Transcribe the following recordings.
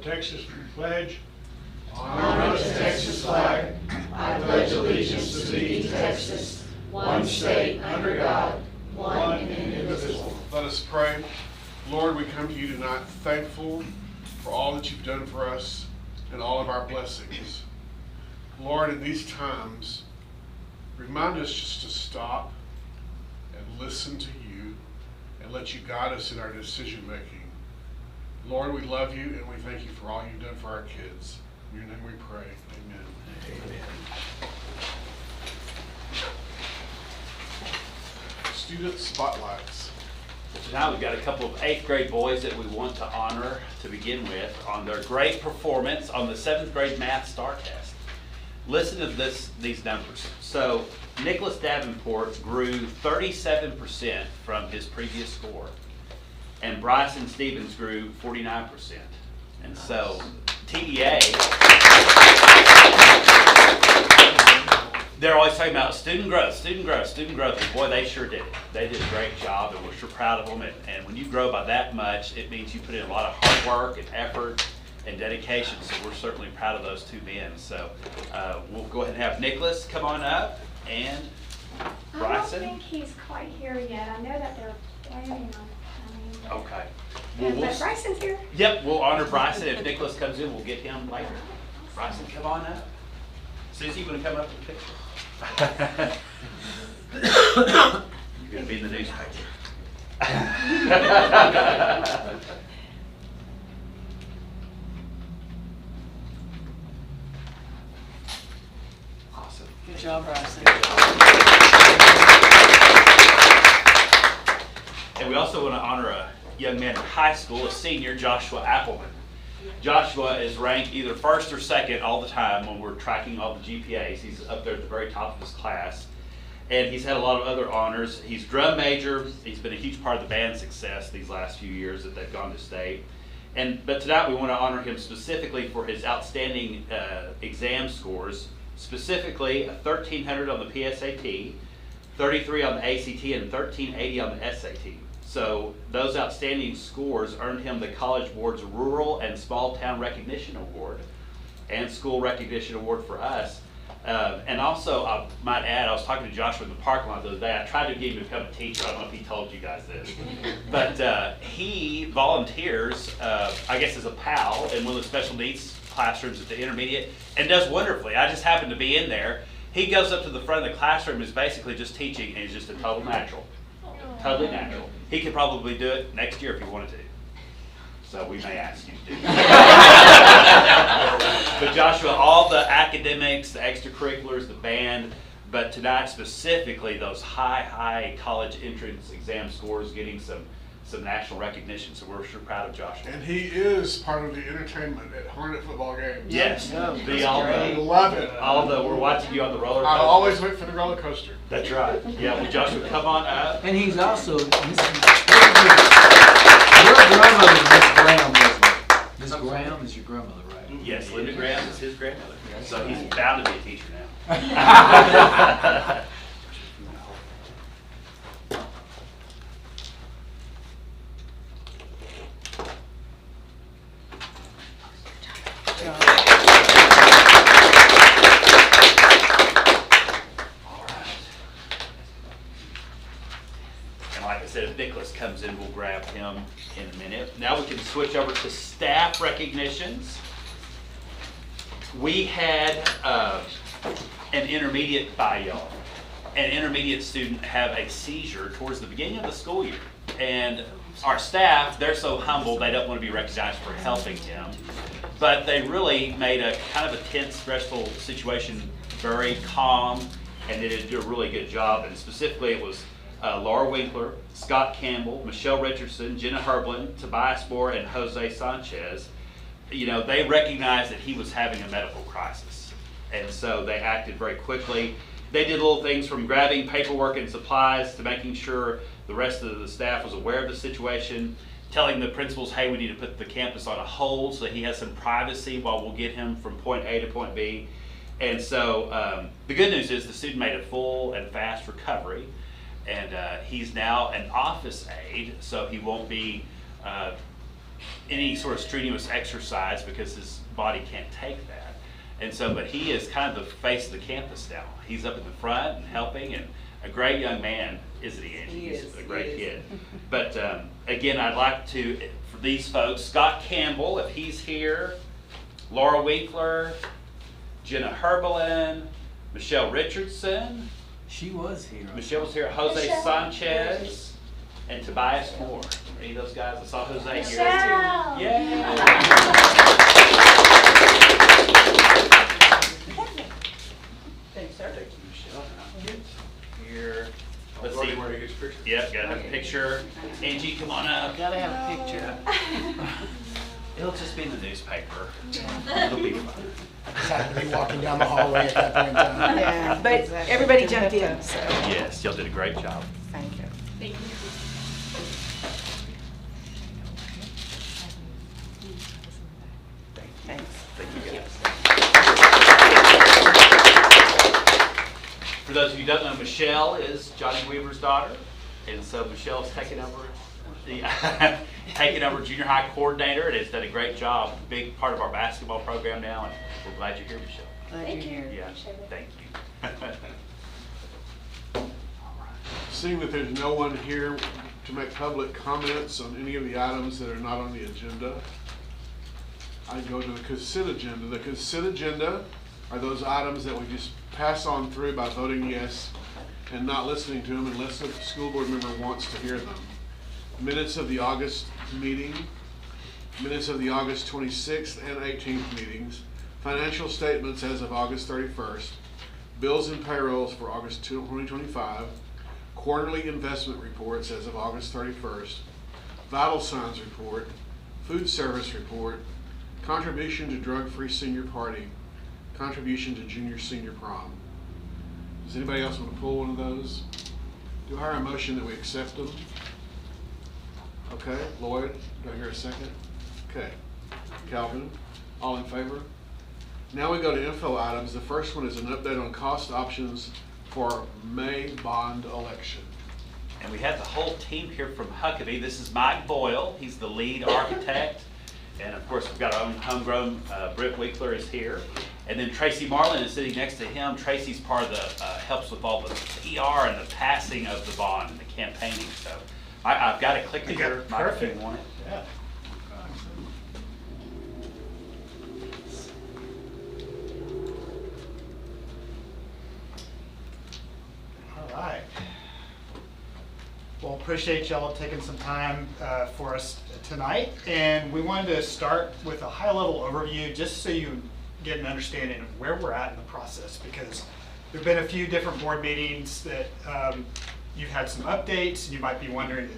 Texas pledge. Honor the Texas flag. I pledge allegiance to thee, Texas, one state under God, one and indivisible. Let us pray. Lord, we come to you tonight thankful for all that you've done for us and all of our blessings. Lord, in these times, remind us just to stop and listen to you and let you guide us in our decision making. Lord, we love you and we thank you for all you've done for our kids. In your name we pray. Amen. Amen. Student spotlights. Tonight we've got a couple of 8th grade boys that we want to honor to begin with on their great performance on the 7th grade math STAR test. Listen to these numbers. So Nicholas Davenport grew 37% from his previous score, and Bryson Stevens grew 49%. And so TDA, they're always talking about student growth, student growth, student growth, and boy, they sure did it. They did a great job, and we're sure proud of them. And when you grow by that much, it means you put in a lot of hard work and effort and dedication, so we're certainly proud of those two men. So we'll go ahead and have Nicholas come on up, and Bryson. I don't think he's quite here yet. I know that they're planning on coming. Okay. Yeah, but Bryson's here. Yep, we'll honor Bryson. If Nicholas comes in, we'll get him later. Bryson, come on up. Susie, you want to come up to the picture? You're going to be in the newspaper. Awesome. Good job, Bryson. And we also want to honor a young man in high school, a senior, Joshua Appleman. Joshua is ranked either first or second all the time when we're tracking all the GPAs. He's up there at the very top of his class. And he's had a lot of other honors. He's drum major. He's been a huge part of the band's success these last few years that they've gone to state. But tonight we want to honor him specifically for his outstanding exam scores, specifically a 1,300 on the PSAT, 33 on the ACT, and 1,380 on the SAT. So those outstanding scores earned him the College Board's Rural and Small Town Recognition Award and School Recognition Award for us. And also, I might add, I was talking to Joshua in the parking lot the other day. I tried to get him to become a teacher. I don't know if he told you guys this. But he volunteers, I guess as a PAL, in one of the special needs classrooms at the intermediate, and does wonderfully. I just happened to be in there. He goes up to the front of the classroom and is basically just teaching, and he's just a total natural. Totally natural. He could probably do it next year if he wanted to. So we may ask you to do that. But Joshua, all the academics, the extracurriculars, the band, but tonight specifically those high college entrance exam scores getting some national recognition. So we're sure proud of Joshua. And he is part of the entertainment at Hornet football games. Yes. I love it. We're watching you on the roller coaster. I always wait for the roller coaster. That's right. Yeah, well, Joshua, come on up. And he's also, your grandmother is Miss Graham, isn't it? Miss Graham is your grandmother, right? Yes, Linda Graham is his grandmother. So he's bound to be a teacher now. If Nicholas comes in, we'll grab him in a minute. Now we can switch over to staff recognitions. We had an intermediate y'all. An intermediate student have a seizure towards the beginning of the school year. And our staff, they're so humble, they don't want to be recognized for helping him. But they really made a kind of a tense, stressful situation very calm, and they did do a really good job. And specifically, it was Laura Winkler, Scott Campbell, Michelle Richardson, Jenna Herblin, Tobias Moore, and Jose Sanchez. You know, they recognized that he was having a medical crisis. And so they acted very quickly. They did little things from grabbing paperwork and supplies to making sure the rest of the staff was aware of the situation, telling the principals, hey, we need to put the campus on a hold so that he has some privacy while we'll get him from point A to point B. And so the good news is the student made a full and fast recovery. And he's now an office aide, so he won't be any sort of strenuous exercise because his body can't take that. And so, but he is kind of the face of the campus now. He's up in the front and helping, and a great young man, isn't he, Angie? He's a great kid. But again, I'd like to, for these folks, Scott Campbell, if he's here, Laura Winkler, Jenna Herbelin, Michelle Richardson. She was here. Michelle was here. Jose Michelle. Sanchez and Tobias Moore. Are any of those guys? I saw Jose here. Michelle. Yeah. Thanks, sir. Thank you, Michelle. I'll get here. Let's Lordy, see. where do you get your picture? Yep, gotta have a picture. Angie, come on up. Gotta have a picture. It'll just be in the newspaper. It'll be fun. Just happened to be walking down the hallway at that point in time. Yeah, but everybody jumped in, so Yes, y'all did a great job. thank you. Thanks. Thank you guys. For those of you who don't know, Michelle is Johnny Weaver's daughter, and so Michelle's taking over junior high coordinator, and has done a great job. Big part of our basketball program now, and we're glad you're here, Michelle. Thank you. Yeah, Appreciate it. thank you. Seeing that there's no one here to make public comments on any of the items that are not on the agenda, I go to the consent agenda. The consent agenda are those items that we just pass on through by voting yes and not listening to them unless a school board member wants to hear them. Minutes of the August meeting, minutes of the August 26th and 18th meetings, financial statements as of August 31st, bills and payrolls for August 2025, quarterly investment reports as of August 31st, vital signs report, food service report, contribution to drug-free senior party, contribution to junior senior prom. Does anybody else want to pull one of those? Do I hear a motion that we accept them? Okay, Lloyd, do I hear a second? Okay, Calvin, all in favor? Now we go to info items. The first one is an update on cost options for May bond election. And we have the whole team here from Huckabee. This is Mike Boyle. He's the lead architect. And of course, we've got our own homegrown, Britt Winkler is here. And then Tracy Marlin is sitting next to him. Tracy's part of the, helps with all the PR and the passing of the bond and the campaigning. So I've got a clicker here, Mike, if you want it. Yeah. All right. Well, appreciate y'all taking some time for us tonight. And we wanted to start with a high-level overview just so you get an understanding of where we're at in the process, because there have been a few different board meetings that you've had some updates, and you might be wondering,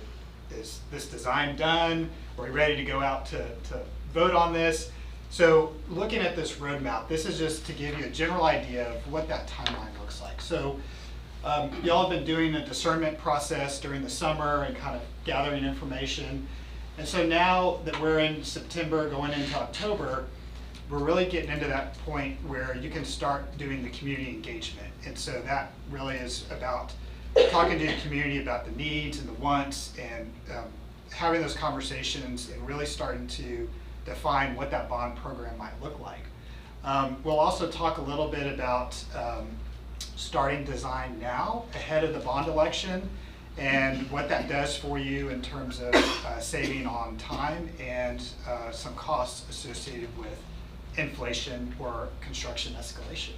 is this design done? Are we ready to go out to vote on this? So looking at this roadmap, this is just to give you a general idea of what that timeline looks like. So y'all have been doing a discernment process during the summer and kind of gathering information. And so now that we're in September going into October, we're really getting into that point where you can start doing the community engagement. And so that really is about talking to the community about the needs and the wants, and having those conversations and really starting to define what that bond program might look like. We'll also talk a little bit about starting design now ahead of the bond election and what that does for you in terms of saving on time and some costs associated with inflation or construction escalation.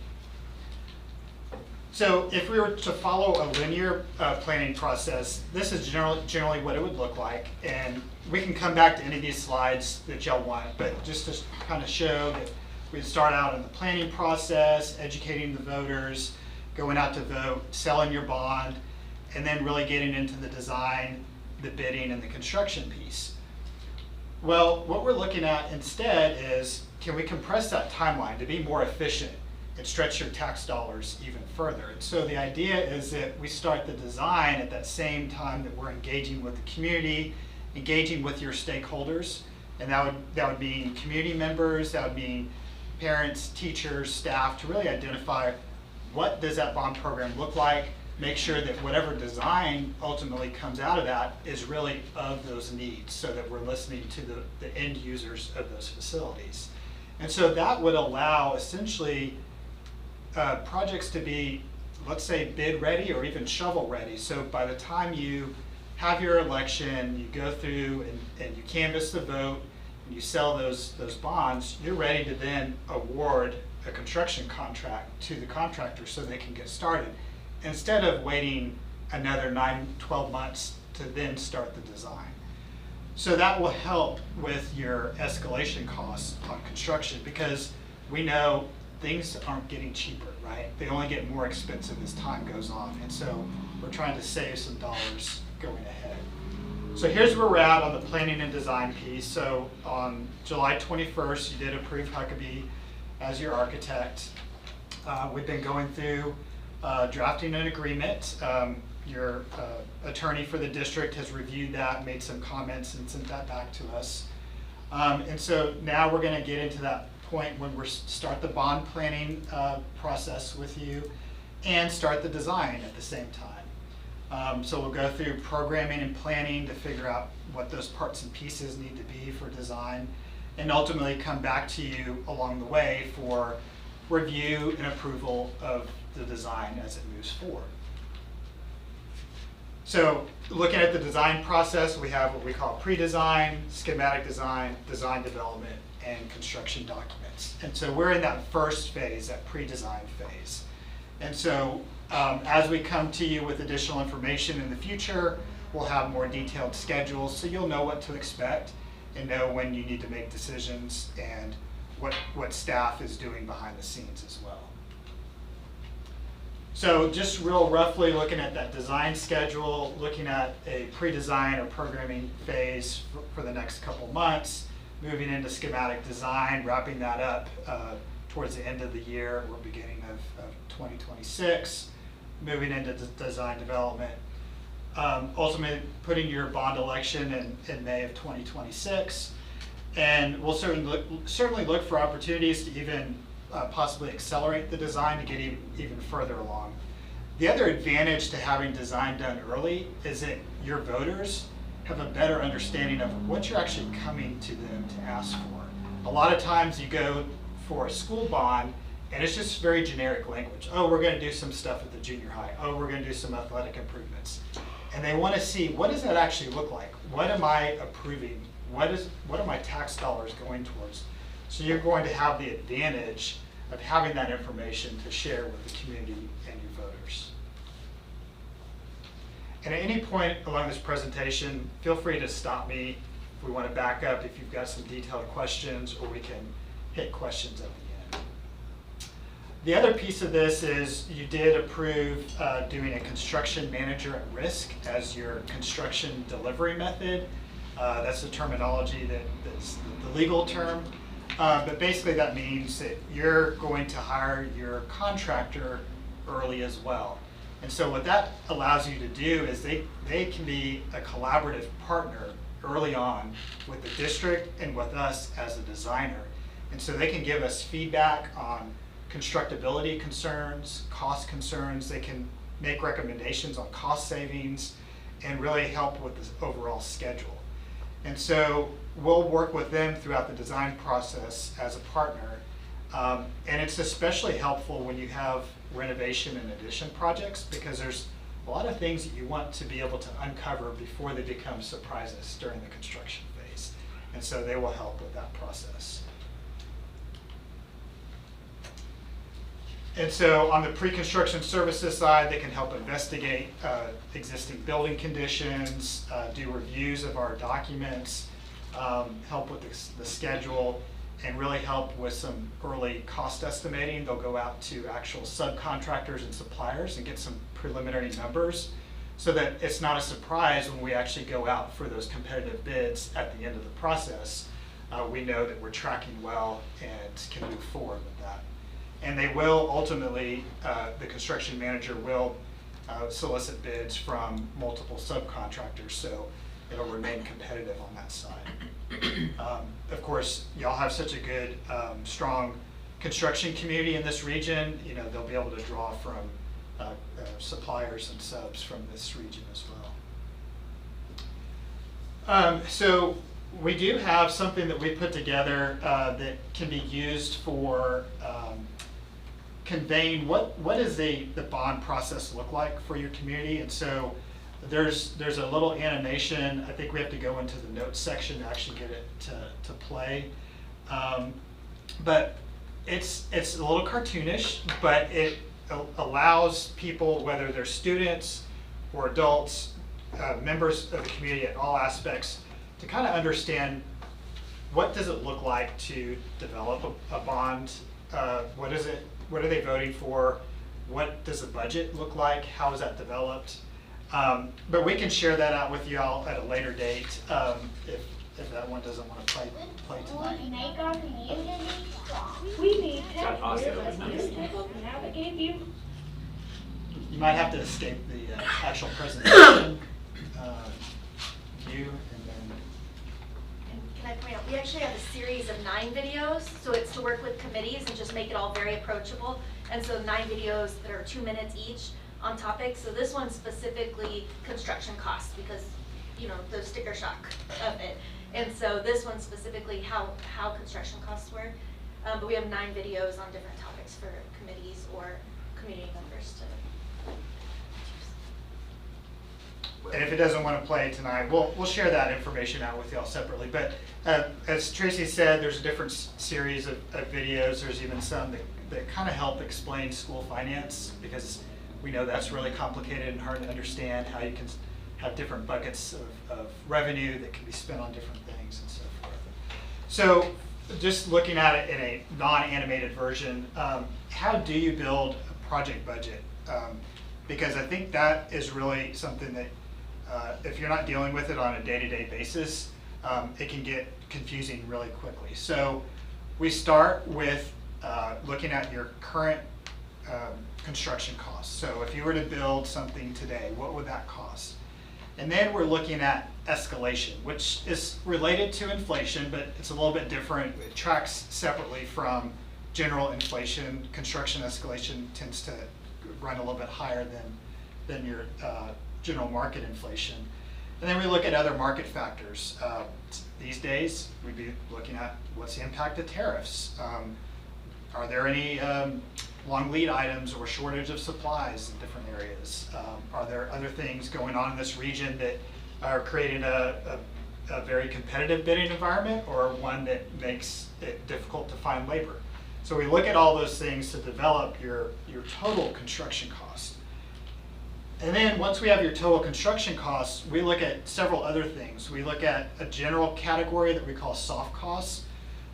So if we were to follow a linear planning process, this is generally what it would look like. And we can come back to any of these slides that y'all want, but just to kind of show that we'd start out in the planning process, educating the voters, going out to vote, selling your bond, and then really getting into the design, the bidding, and the construction piece. Well, what we're looking at instead is, can we compress that timeline to be more efficient and stretch your tax dollars even further? And so the idea is that we start the design at that same time that we're engaging with the community, engaging with your stakeholders, and that would mean community members, that would mean parents, teachers, staff, to really identify what does that bond program look like, make sure that whatever design ultimately comes out of that is really of those needs, so that we're listening to the end users of those facilities. And so that would allow essentially projects to be, let's say, bid ready or even shovel ready. So by the time you have your election, you go through and you canvass the vote, and you sell those bonds, you're ready to then award a construction contract to the contractor so they can get started, instead of waiting another 9-12 months to then start the design. So that will help with your escalation costs on construction, because we know things aren't getting cheaper, right? They only get more expensive as time goes on. And so we're trying to save some dollars going ahead. So here's where we're at on the planning and design piece. So on July 21st, you did approve Huckabee as your architect. We've been going through drafting an agreement. Your attorney for the district has reviewed that, made some comments, and sent that back to us. And so now we're going to get into that point when we start the bond planning process with you and start the design at the same time. So we'll go through programming and planning to figure out what those parts and pieces need to be for design, and ultimately come back to you along the way for review and approval of the design as it moves forward. So looking at the design process, we have what we call pre-design, schematic design, design development, and construction documents. And so we're in that first phase, that pre-design phase. And so as we come to you with additional information in the future, we'll have more detailed schedules, so you'll know what to expect and know when you need to make decisions and what staff is doing behind the scenes as well. So just real roughly looking at that design schedule, looking at a pre-design or programming phase for the next couple months, moving into schematic design, wrapping that up towards the end of the year or beginning of 2026, moving into design development, ultimately putting your bond election in May of 2026. And we'll certainly look for opportunities to even possibly accelerate the design to get even further along. The other advantage to having design done early is that your voters have a better understanding of what you're actually coming to them to ask for. A lot of times you go for a school bond and it's just very generic language. Oh, we're going to do some stuff at the junior high. Oh, we're going to do some athletic improvements. And they want to see, what does that actually look like? What am I approving? What are my tax dollars going towards? So you're going to have the advantage of having that information to share with the community and your voters. And at any point along this presentation, feel free to stop me if we want to back up, if you've got some detailed questions, or we can hit questions at the end. The other piece of this is you did approve doing a construction manager at risk as your construction delivery method. That's the terminology that's the legal term. But basically that means that you're going to hire your contractor early as well. And so what that allows you to do is they can be a collaborative partner early on with the district and with us as a designer. And so they can give us feedback on constructability concerns, cost concerns. They can make recommendations on cost savings and really help with the overall schedule. And so we'll work with them throughout the design process as a partner. And it's especially helpful when you have renovation and addition projects, because there's a lot of things that you want to be able to uncover before they become surprises during the construction phase. And so they will help with that process. And so on the pre-construction services side, they can help investigate existing building conditions, do reviews of our documents, help with the schedule, and really help with some early cost estimating. They'll go out to actual subcontractors and suppliers and get some preliminary numbers so that it's not a surprise when we actually go out for those competitive bids at the end of the process. We know that we're tracking well and can move forward with that. And they will ultimately, the construction manager will solicit bids from multiple subcontractors, so it'll remain competitive on that side. Of course, y'all have such a good, strong construction community in this region. You know, they'll be able to draw from suppliers and subs from this region as well. So we do have something that we put together that can be used for conveying what does the bond process look like for your community. And so there's a little animation. I think we have to go into the notes section to actually get it to play. But it's a little cartoonish, but it allows people, whether they're students or adults, members of the community at all aspects, to kind of understand what does it look like to develop a bond. What is it? What are they voting for? What does the budget look like? How is that developed? But we can share that out with y'all at a later date if that one doesn't want to play tonight. We make our community strong. We need Got help Oscar here, with but numbers. you people navigate you. You might have to escape the actual presentation view and then. And can I point out, we actually have a series of 9 videos, so it's to work with committees and just make it all very approachable. And so 9 videos that are 2 minutes each on topics. So this one's specifically construction costs because, you know, the sticker shock of it. And so this one's specifically how construction costs work. But we have 9 videos on different topics for committees or community members to And if it doesn't want to play tonight, we'll share that information out with y'all separately. But as Tracy said, there's a different series of videos. There's even some that kind of help explain school finance, because we know that's really complicated and hard to understand, how you can have different buckets of revenue that can be spent on different things and so forth. So just looking at it in a non-animated version, how do you build a project budget? Because I think that is really something that if you're not dealing with it on a day-to-day basis, it can get confusing really quickly. So we start with looking at your current construction costs. So if you were to build something today, what would that cost? And then we're looking at escalation, which is related to inflation, but it's a little bit different. It tracks separately from general inflation. Construction escalation tends to run a little bit higher than your general market inflation. And then we look at other market factors. These days, we'd be looking at what's the impact of tariffs. Are there any long lead items or shortage of supplies in different areas? Are there other things going on in this region that are creating a very competitive bidding environment, or one that makes it difficult to find labor? So we look at all those things to develop your total construction cost. And then once we have your total construction costs, we look at several other things. We look at a general category that we call soft costs.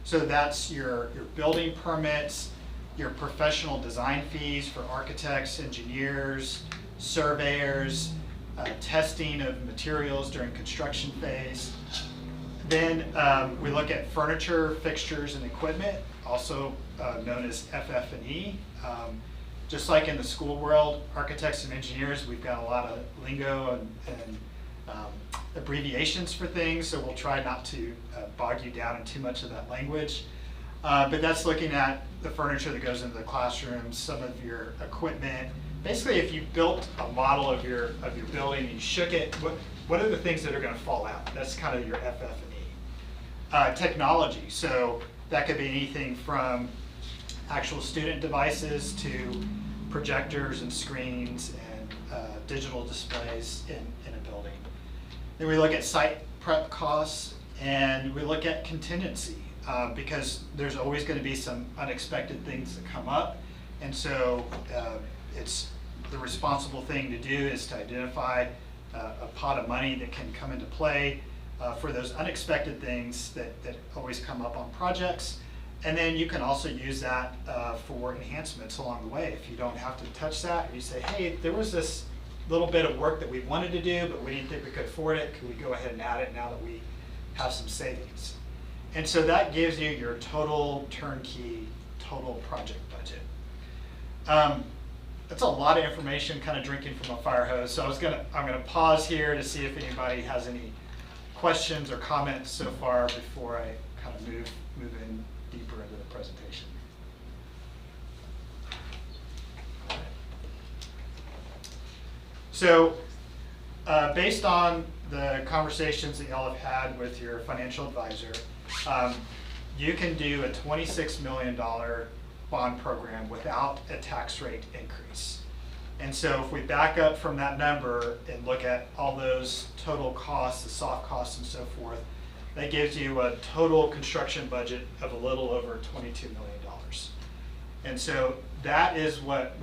So that's your building permits, your professional design fees for architects, engineers, surveyors, testing of materials during construction phase. Then we look at furniture, fixtures, and equipment, also known as FF&E. Just like in the school world, architects and engineers, we've got a lot of lingo and abbreviations for things, so we'll try not to bog you down in too much of that language. But that's looking at the furniture that goes into the classrooms, some of your equipment. Basically, if you built a model of your building and you shook it, what are the things that are going to fall out? That's kind of your FF&E. Technology, so that could be anything from actual student devices to projectors and screens and digital displays in a building. Then we look at site prep costs, and we look at contingency because there's always going to be some unexpected things that come up. And so it's the responsible thing to do is to identify a pot of money that can come into play for those unexpected things that always come up on projects. And then you can also use that for enhancements along the way. If you don't have to touch that, you say, hey, there was this little bit of work that we wanted to do, but we didn't think we could afford it. Could we go ahead and add it now that we have some savings? And so that gives you your total turnkey, total project budget. That's a lot of information, kind of drinking from a fire hose. So I'm gonna pause here to see if anybody has any questions or comments so far before I kind of move in deeper into the presentation. So, based on the conversations that y'all have had with your financial advisor, you can do a $26 million bond program without a tax rate increase. And so if we back up from that number and look at all those total costs, the soft costs and so forth, that gives you a total construction budget of a little over $22 million. And so that is what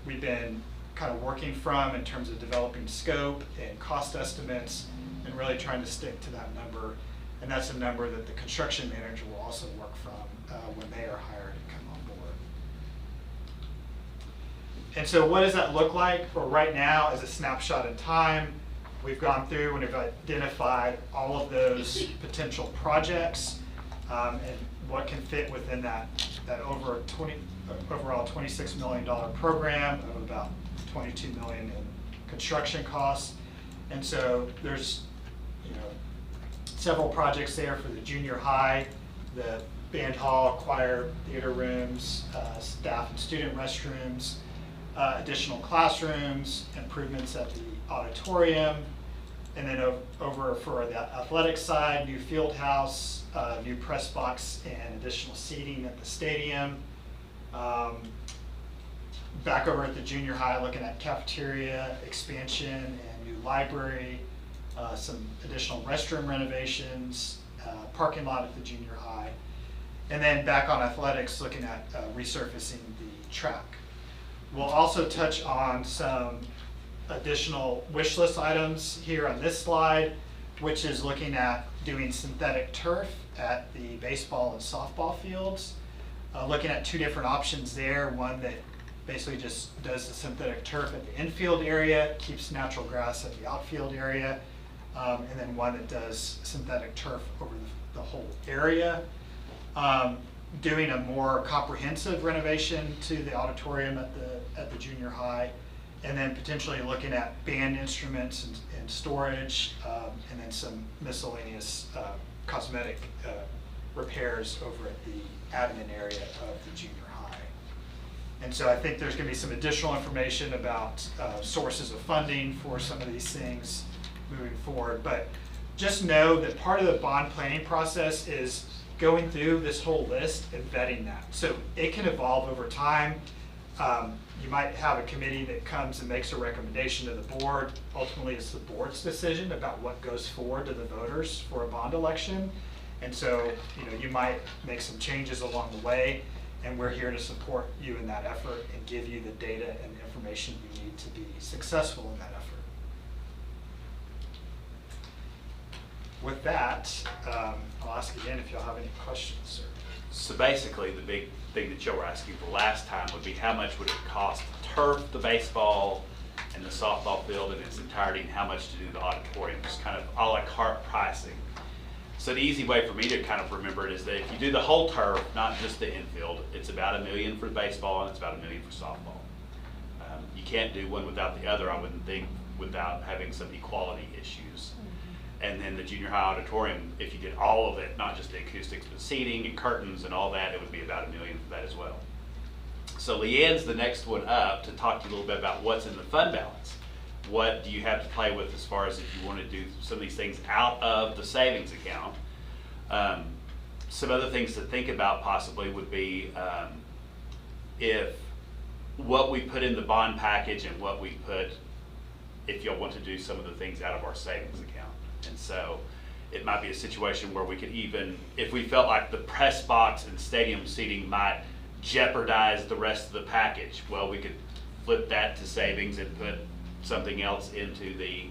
we've been kind of working from in terms of developing scope and cost estimates and really trying to stick to that number. And that's a number that the construction manager will also work from when they are hired and come on board. And so what does that look like? Well, right now, as a snapshot in time, we've gone through and we've identified all of those potential projects and what can fit within that overall $26 million program of about $22 million in construction costs. And so there's, several projects there for the junior high, the band hall, choir, theater rooms, staff and student restrooms, additional classrooms, improvements at the auditorium, and then over for the athletic side, new field house, new press box, and additional seating at the stadium. Back over at the junior high, looking at cafeteria expansion and new library, some additional restroom renovations, parking lot at the junior high, and then back on athletics, looking at resurfacing the track. We'll also touch on some additional wish list items here on this slide, which is looking at doing synthetic turf at the baseball and softball fields. Looking at two different options there, one that basically just does the synthetic turf at the infield area, keeps natural grass at the outfield area, and then one that does synthetic turf over the whole area. Doing a more comprehensive renovation to the auditorium at the junior high, and then potentially looking at band instruments and storage, and then some miscellaneous cosmetic repairs over at the admin area of the junior high. And so I think there's going to be some additional information about sources of funding for some of these things moving forward. But just know that part of the bond planning process is going through this whole list and vetting that. So it can evolve over time. You might have a committee that comes and makes a recommendation to the board. Ultimately, it's the board's decision about what goes forward to the voters for a bond election. And so, you might make some changes along the way, and we're here to support you in that effort and give you the data and information you need to be successful in that effort. With that, I'll ask again if y'all have any questions, sir. So basically, the big thing that y'all were asking for last time would be how much would it cost to turf the baseball and the softball field in its entirety, and how much to do the auditorium, just kind of a la carte pricing. So the easy way for me to kind of remember it is that if you do the whole turf, not just the infield, it's about $1 million for baseball and it's about $1 million for softball. You can't do one without the other, I wouldn't think, without having some equality issues. And then the junior high auditorium, if you did all of it, not just the acoustics, but seating and curtains and all that, it would be about $1 million for that as well. So Leanne's the next one up to talk to you a little bit about what's in the fund balance. What do you have to play with as far as if you want to do some of these things out of the savings account? Some other things to think about possibly would be if what we put in the bond package and what we put, if you'll want to do some of the things out of our savings account. And so it might be a situation where we could even, if we felt like the press box and stadium seating might jeopardize the rest of the package, well, we could flip that to savings and put something else into the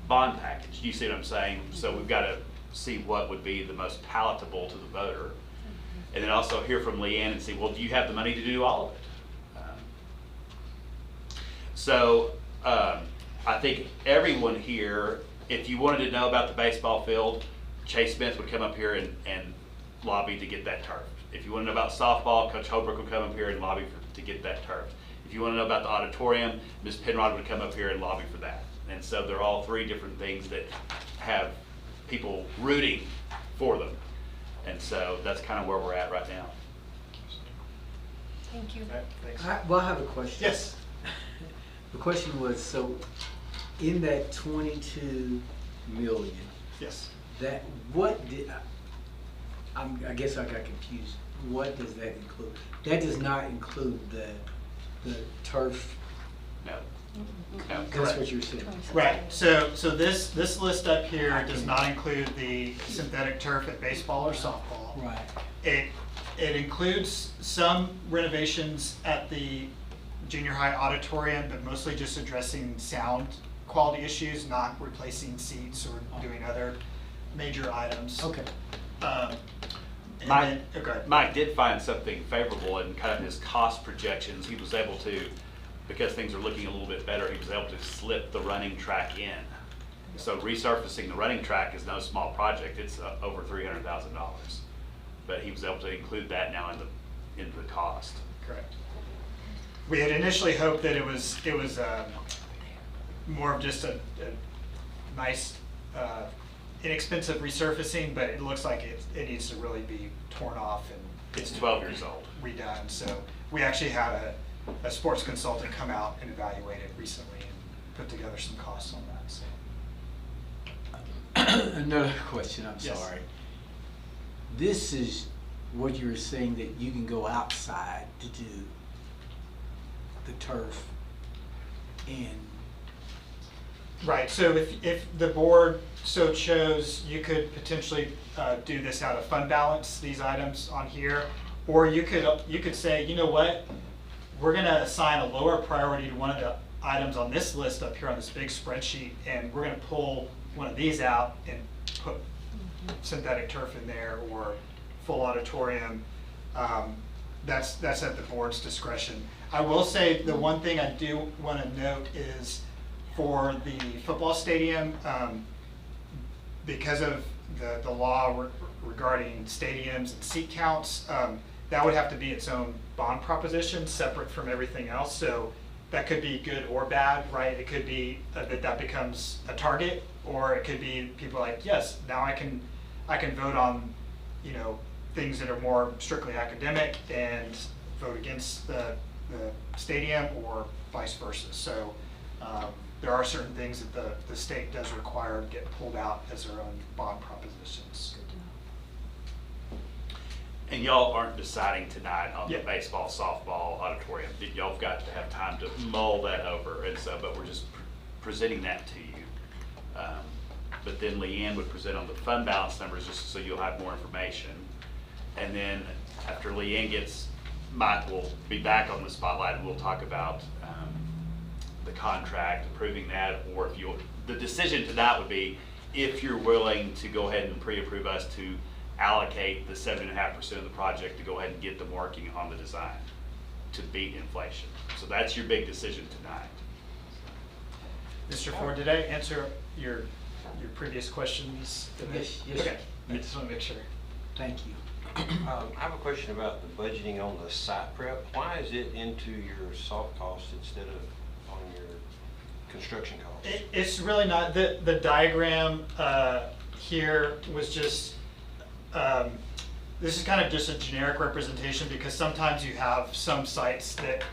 bond package. Do you see what I'm saying? So we've got to see what would be the most palatable to the voter. And then also hear from Leanne and see, well, do you have the money to do all of it? I think everyone here, if you wanted to know about the baseball field, Chase Smith would come up here and lobby to get that turf. If you want to know about softball, Coach Holbrook would come up here and lobby to get that turf. If you want to know about the auditorium, Ms. Penrod would come up here and lobby for that. And so they're all three different things that have people rooting for them. And so that's kind of where we're at right now. Thank you. Okay, thanks. I have a question. Yes. The question was, so in that 22 million, Yes. that, what did, I guess I got confused. What does that include? That does not include the turf, No. No. that's Correct. what you're saying? Right, so this list up here does not include the synthetic turf at baseball or softball. Right. It includes some renovations at the junior high auditorium, but mostly just addressing sound quality issues, not replacing seats or doing other major items. Okay. And Mike, then- okay. Mike did find something favorable in kind of his cost projections. He was able to, because things are looking a little bit better, he was able to slip the running track in. So resurfacing the running track is no small project. It's over $300,000. But he was able to include that now in the cost. Correct. We had initially hoped that it was more of just a nice, inexpensive resurfacing, but it looks like it needs to really be torn off and It's 12 years old. redone. So we actually had a sports consultant come out and evaluate it recently and put together some costs on that. So Another question, I'm Yes. sorry. This is what you were saying, that you can go outside to do the turf and, right. So if the board so chose, you could potentially do this out of fund balance, these items on here, or you could say, you know what, we're going to assign a lower priority to one of the items on this list up here on this big spreadsheet, and we're going to pull one of these out and put synthetic turf in there or full auditorium. That's at the board's discretion. I will say the one thing I do want to note is for the football stadium, because of the law regarding stadiums and seat counts, that would have to be its own bond proposition, separate from everything else. So that could be good or bad, right? It could be that becomes a target, or it could be people like, yes, now I can vote on, things that are more strictly academic and vote against the stadium, or vice versa. So there are certain things that the state does require to get pulled out as their own bond propositions. And y'all aren't deciding tonight on the Yeah. baseball, softball, auditorium. Y'all have got to have time to mull that over, and so, but we're just presenting that to you. But then Leanne would present on the fund balance numbers, just so you'll have more information. And then after Leanne gets, Mike will be back on the spotlight, and we'll talk about the contract, approving that, or if you, the decision tonight would be if you're willing to go ahead and pre-approve us to allocate the 7.5% of the project to go ahead and get them working on the design to beat inflation. So that's your big decision tonight. Mr. Ford, did I answer your previous questions? Yes, yes. Okay, I just want to make sure. thank you. I have a question about the budgeting on the site prep. Why is it into your soft costs instead of on your construction costs? It's really not, the diagram here was just, this is kind of just a generic representation, because sometimes you have some sites that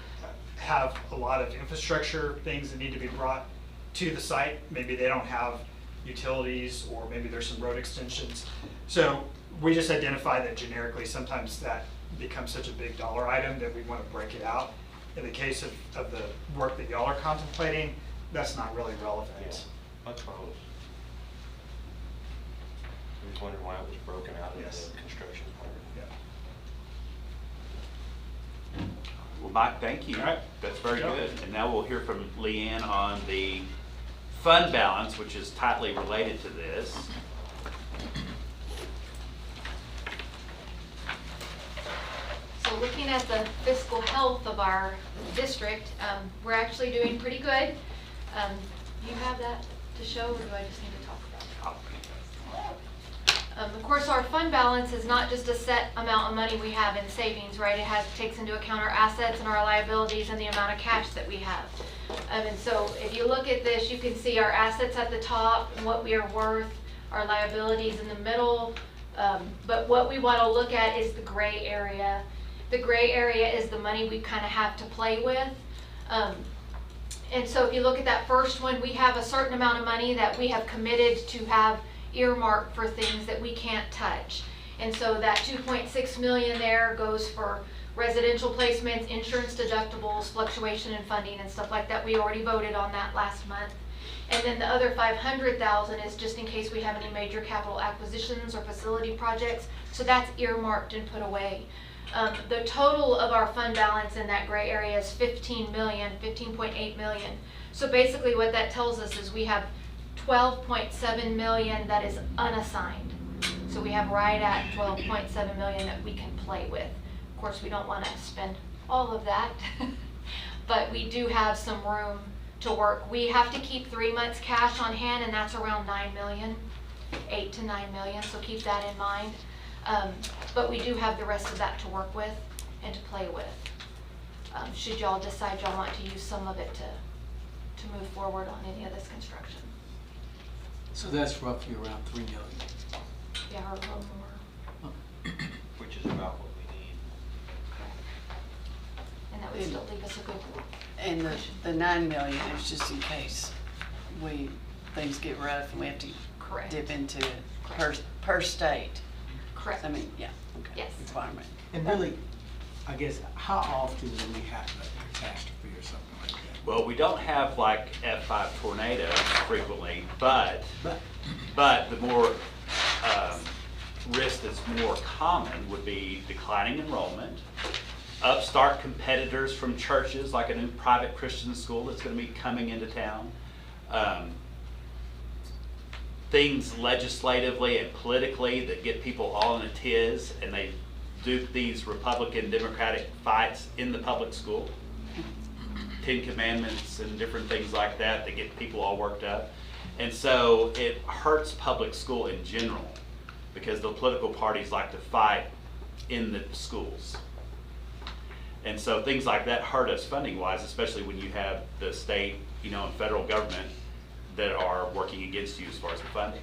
have a lot of infrastructure things that need to be brought to the site. Maybe they don't have utilities, or maybe there's some road extensions. So we just identify that generically, sometimes that becomes such a big dollar item that we want to break it out. In the case of the work that y'all are contemplating, that's not really relevant. Yeah, that's what I was just wondering why it was broken out of Yes. the construction part. Yeah. Well, Mike, thank you. All right. That's very Good job. good. And now we'll hear from Leanne on the fund balance, which is tightly related to this. So looking at the fiscal health of our district, we're actually doing pretty good. Do you have that to show, or do I just need to talk about it? Of course, our fund balance is not just a set amount of money we have in savings, right? It takes into account our assets and our liabilities and the amount of cash that we have. And so if you look at this, you can see our assets at the top and what we are worth, our liabilities in the middle. But what we want to look at is the gray area. The gray area is the money we kind of have to play with. And so if you look at that first one, we have a certain amount of money that we have committed to have earmarked for things that we can't touch. And so that 2.6 million there goes for residential placements, insurance deductibles, fluctuation in funding and stuff like that. We already voted on that last month. And then the other 500,000 is just in case we have any major capital acquisitions or facility projects. So that's earmarked and put away. The total of our fund balance in that gray area is 15.8 million. So basically what that tells us is we have 12.7 million that is unassigned. So we have right at 12.7 million that we can play with. Of course, we don't want to spend all of that, but we do have some room to work. We have to keep 3 months cash on hand, and that's around 9 million, 8 to 9 million, so keep that in mind. But we do have the rest of that to work with and to play with. Should y'all decide y'all want to use some of it to move forward on any of this construction. So that's roughly around 3 million. Yeah, or a little more. Which is about what we need. And that would still leave us a good And cushion. the 9 million is just in case things get rough and we have to Correct. dip into it per state. Correct. I mean, yeah, okay. Yes. Requirement. And really, I guess, how often do we have a catastrophe or something like that? Well, we don't have like F5 tornadoes frequently, but the more risk that's more common would be declining enrollment, upstart competitors from churches, like a new private Christian school that's going to be coming into town, things legislatively and politically that get people all in a tiz, and they do these Republican Democratic fights in the public school. 10 Commandments and different things like that that get people all worked up. And so it hurts public school in general because the political parties like to fight in the schools. And so things like that hurt us funding wise, especially when you have the state, and federal government that are working against you as far as the funding.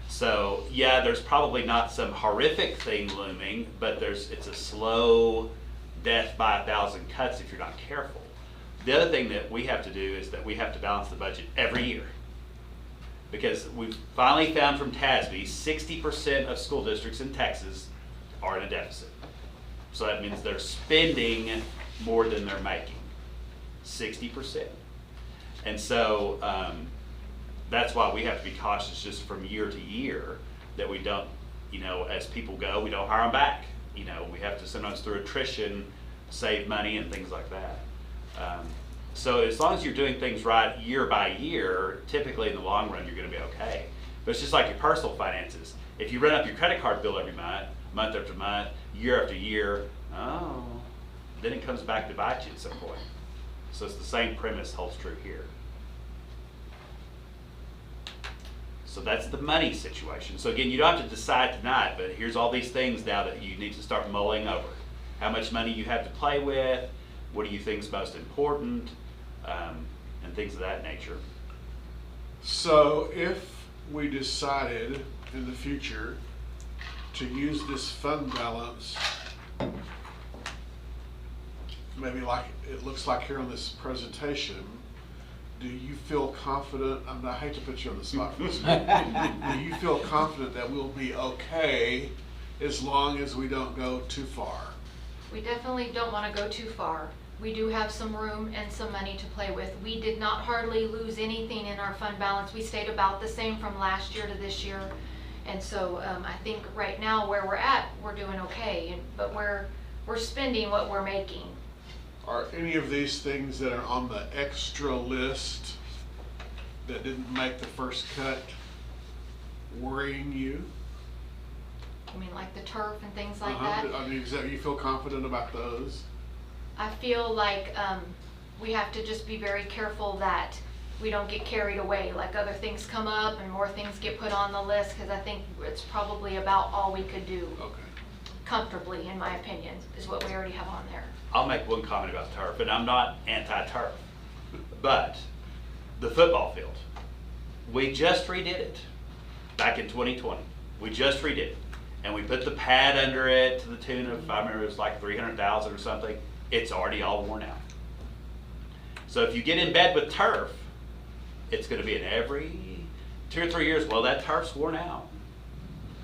So yeah, there's probably not some horrific thing looming, but it's a slow death by 1,000 cuts if you're not careful. The other thing that we have to do is that we have to balance the budget every year. Because we've finally found from TASB, 60% of school districts in Texas are in a deficit. So that means they're spending more than they're making, 60%. And so that's why we have to be cautious just from year to year that we don't, as people go, we don't hire them back. We have to sometimes through attrition save money and things like that. So as long as you're doing things right year by year, typically in the long run, you're going to be okay. But it's just like your personal finances. If you run up your credit card bill every month, month after month, year after year, then it comes back to bite you at some point. So it's the same premise holds true here. So that's the money situation. So again, you don't have to decide tonight, but here's all these things now that you need to start mulling over. How much money you have to play with, what do you think is most important, and things of that nature. So if we decided in the future to use this fund balance, maybe like it looks like here on this presentation, do you feel confident, I hate to put you on the spot for this, do you feel confident that we'll be okay as long as we don't go too far? We definitely don't want to go too far. We do have some room and some money to play with. We did not hardly lose anything in our fund balance. We stayed about the same from last year to this year. And so I think right now where we're at, we're doing okay, but we're spending what we're making. Are any of these things that are on the extra list that didn't make the first cut worrying you? I mean, like the turf and things like that. I mean, you feel confident about those? I feel like we have to just be very careful that we don't get carried away, like other things come up and more things get put on the list, because I think it's probably about all we could do comfortably, in my opinion, is what we already have on there. I'll make one comment about turf, and I'm not anti-turf, but the football field, we just redid it back in 2020. We just redid it, and we put the pad under it to the tune of, I remember it was like $300,000 or something. It's already all worn out. So if you get in bed with turf, it's gonna be in every 2 or 3 years, well, that turf's worn out.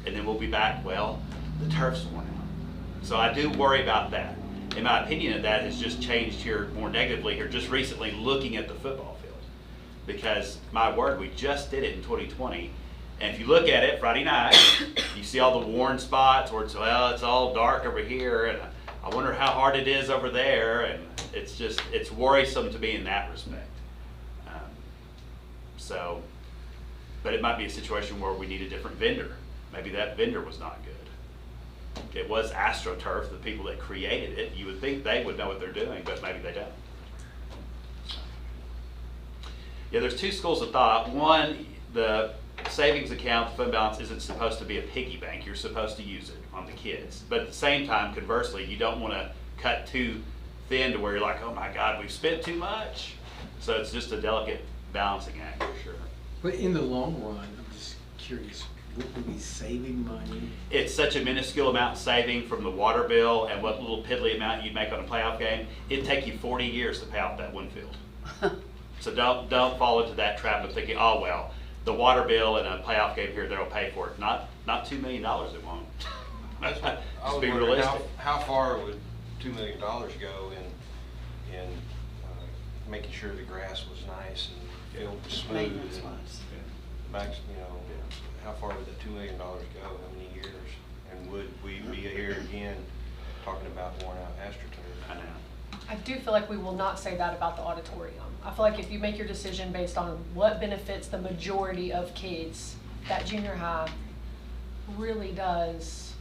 And then we'll be back, well, the turf's worn out. So I do worry about that. In my opinion, that has just changed here more negatively here just recently looking at the football field. Because my word, we just did it in 2020. And if you look at it Friday night, you see all the worn spots where it's, well, it's all dark over here, and I wonder how hard it is over there, and it's worrisome to me in that respect. But it might be a situation where we need a different vendor. Maybe that vendor was not good. It was AstroTurf, the people that created it. You would think they would know what they're doing, but maybe they don't. Yeah, there's two schools of thought. One, the savings account, the fund balance, isn't supposed to be a piggy bank. You're supposed to use it on the kids. But at the same time, conversely, you don't want to cut too thin to where you're like, oh my God, we've spent too much. So it's just a delicate balancing act for sure. But in the long run, I'm just curious, would we be saving money? It's such a minuscule amount saving from the water bill and what little piddly amount you'd make on a playoff game. It'd take you 40 years to pay off that one field. So don't fall into that trap of thinking, oh well, the water bill and a playoff game here, they'll pay for it. Not $2 million, it won't. I was Just be wondering realistic. how far would $2 million go in making sure the grass was nice and field was smooth? Maintenance and wise. Max, how far would that $2 million go? How many years? And would we be here again talking about worn out AstroTurf? I know. I do feel like we will not say that about the auditorium. I feel like if you make your decision based on what benefits the majority of kids, that junior high really does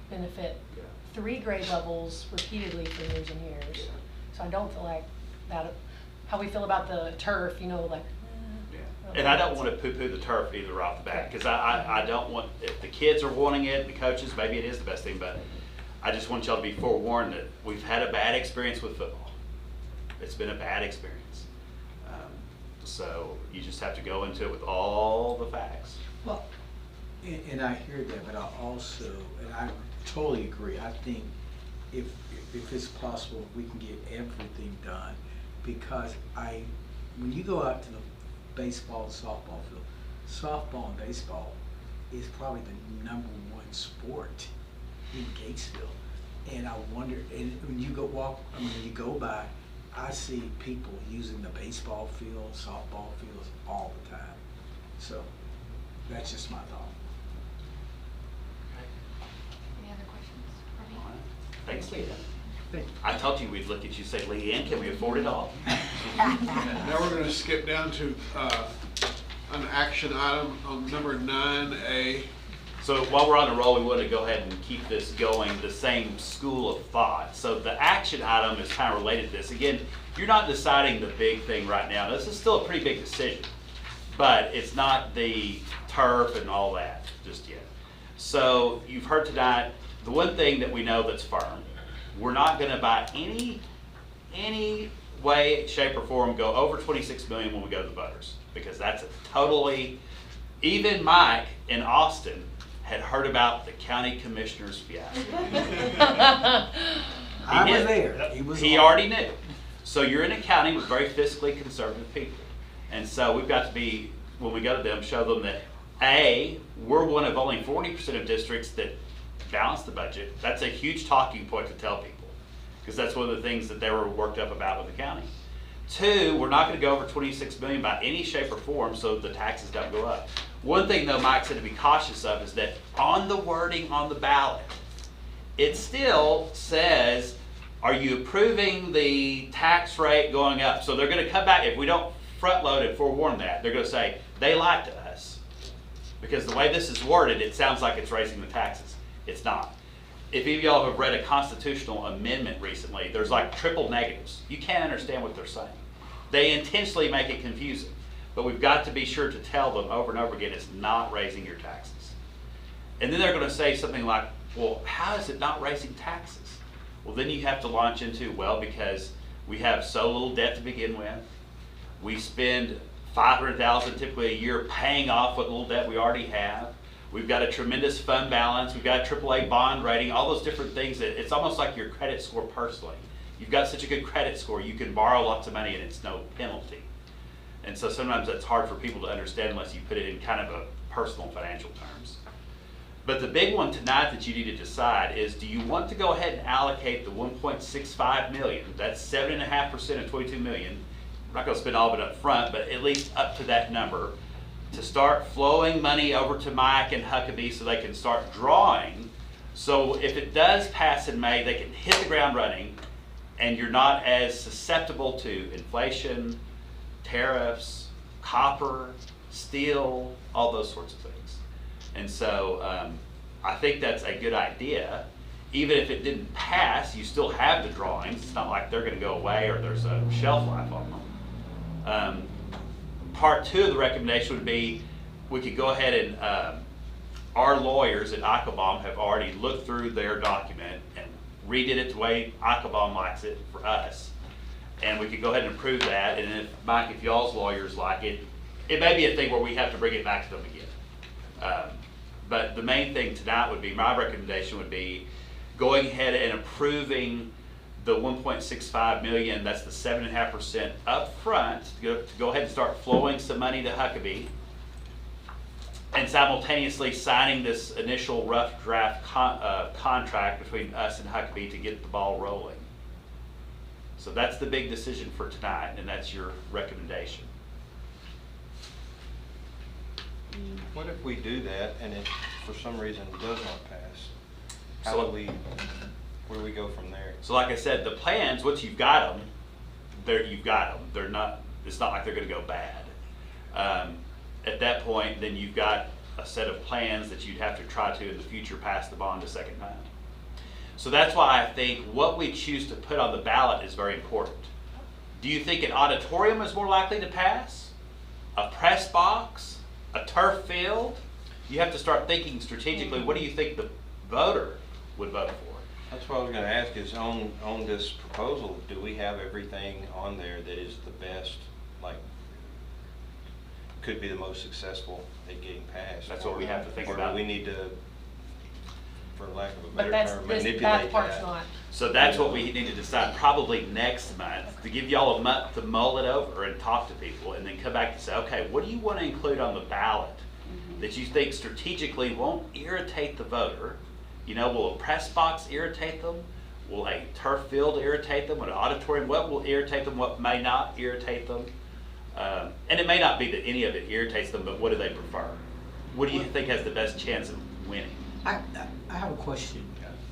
benefit 3 grade levels repeatedly for years and years. So I don't feel like that, how we feel about the turf, like. And I don't want to poo-poo the turf either right off the bat, because I don't want, if the kids are wanting it, the coaches, maybe it is the best thing, but I just want y'all to be forewarned that we've had a bad experience with football. It's been a bad experience. So you just have to go into it with all the facts. Well, and I hear that, but I also, and I totally agree, I think if it's possible, we can get everything done, because when you go out to the baseball and softball field, softball and baseball is probably the #1 sport in Gatesville. And I wonder, and when you when you go by, I see people using the baseball field, softball fields all the time. So that's just my thought. Any other questions for me? All right. Thanks, Leah. Thank you. I told you we'd look at you and say, Leanne, can we afford it all? Now we're gonna skip down to, an action item on number 9A. So while we're on the roll, we want to go ahead and keep this going, the same school of thought. So the action item is kind of related to this. Again, you're not deciding the big thing right now. This is still a pretty big decision, but it's not the turf and all that just yet. So you've heard tonight, the one thing that we know that's firm, we're not going to by any way, shape, or form go over 26 million when we go to the voters, because that's a totally, even Mike in Austin had heard about the county commissioner's fiasco. I was there. He already knew. So you're in a county with very fiscally conservative people. And so we've got to be, when we go to them, show them that A, we're one of only 40% of districts that balance the budget. That's a huge talking point to tell people, because that's one of the things that they were worked up about with the county. 2, we're not going to go over 26 million by any shape or form, so the taxes don't go up. One thing though Mike said to be cautious of is that on the wording on the ballot, it still says, are you approving the tax rate going up? So they're going to come back, if we don't front load and forewarn that, they're going to say, they lied to us. Because the way this is worded, it sounds like it's raising the taxes. It's not. If any of y'all have read a constitutional amendment recently, there's like triple negatives. You can't understand what they're saying. They intentionally make it confusing. But we've got to be sure to tell them over and over again, it's not raising your taxes. And then they're going to say something like, well, how is it not raising taxes? Well, then you have to launch into, well, because we have so little debt to begin with. We spend $500,000 typically a year paying off what little debt we already have. We've got a tremendous fund balance. We've got a AAA bond rating, all those different things that it's almost like your credit score personally you've got such a good credit score, you can borrow lots of money and it's no penalty. And so sometimes that's hard for people to understand unless you put it in kind of a personal financial terms. But the big one tonight that you need to decide is, do you want to go ahead and allocate the 1.65 million, that's 7.5% of 22 million, we're not gonna spend all of it up front, but at least up to that number, to start flowing money over to Mike and Huckabee so they can start drawing. So if it does pass in May, they can hit the ground running and you're not as susceptible to inflation, tariffs, copper, steel, all those sorts of things. And so I think that's a good idea. Even if it didn't pass, you still have the drawings. It's not like they're gonna go away or there's a shelf life on them. Part two of the recommendation would be, we could go ahead and, our lawyers at Eichelbaum have already looked through their document and redid it the way Eichelbaum likes it for us. And we could go ahead and approve that, and if, Mike, if y'all's lawyers like it, it may be a thing where we have to bring it back to them again. But the main thing tonight would be, my recommendation would be going ahead and approving the 1.65 million, that's the 7.5% up front, to go ahead and start flowing some money to Huckabee, and simultaneously signing this initial rough draft contract between us and Huckabee to get the ball rolling. So that's the big decision for tonight, and that's your recommendation. What if we do that and it, for some reason, does not pass? How So- do we, where do we go from there? So like I said, the plans, once you've got them, you've got them. They're not, it's not like they're gonna go bad. At that point, then you've got a set of plans that you'd have to try to in the future pass the bond a second time. So that's why I think what we choose to put on the ballot is very important. Do you think an auditorium is more likely to pass? A press box? A turf field? You have to start thinking strategically, what do you think the voter would vote for? That's what I was gonna ask is, on this proposal, do we have everything on there that is the best, like, could be the most successful at getting passed? That's what we have to think Or about. do we need to, for lack of a But better that's, term, that manipulate part's that? not. So that's what we need to decide probably next month, to give y'all a month to mull it over and talk to people, and then come back and say, okay, what do you want to include on the ballot that you think strategically won't irritate the voter? You know, will a press box irritate them? Will a turf field irritate them? Will an auditorium, what will irritate them, what may not irritate them? And it may not be that any of it irritates them, but what do they prefer? What do you think has the best chance of winning? I have a question.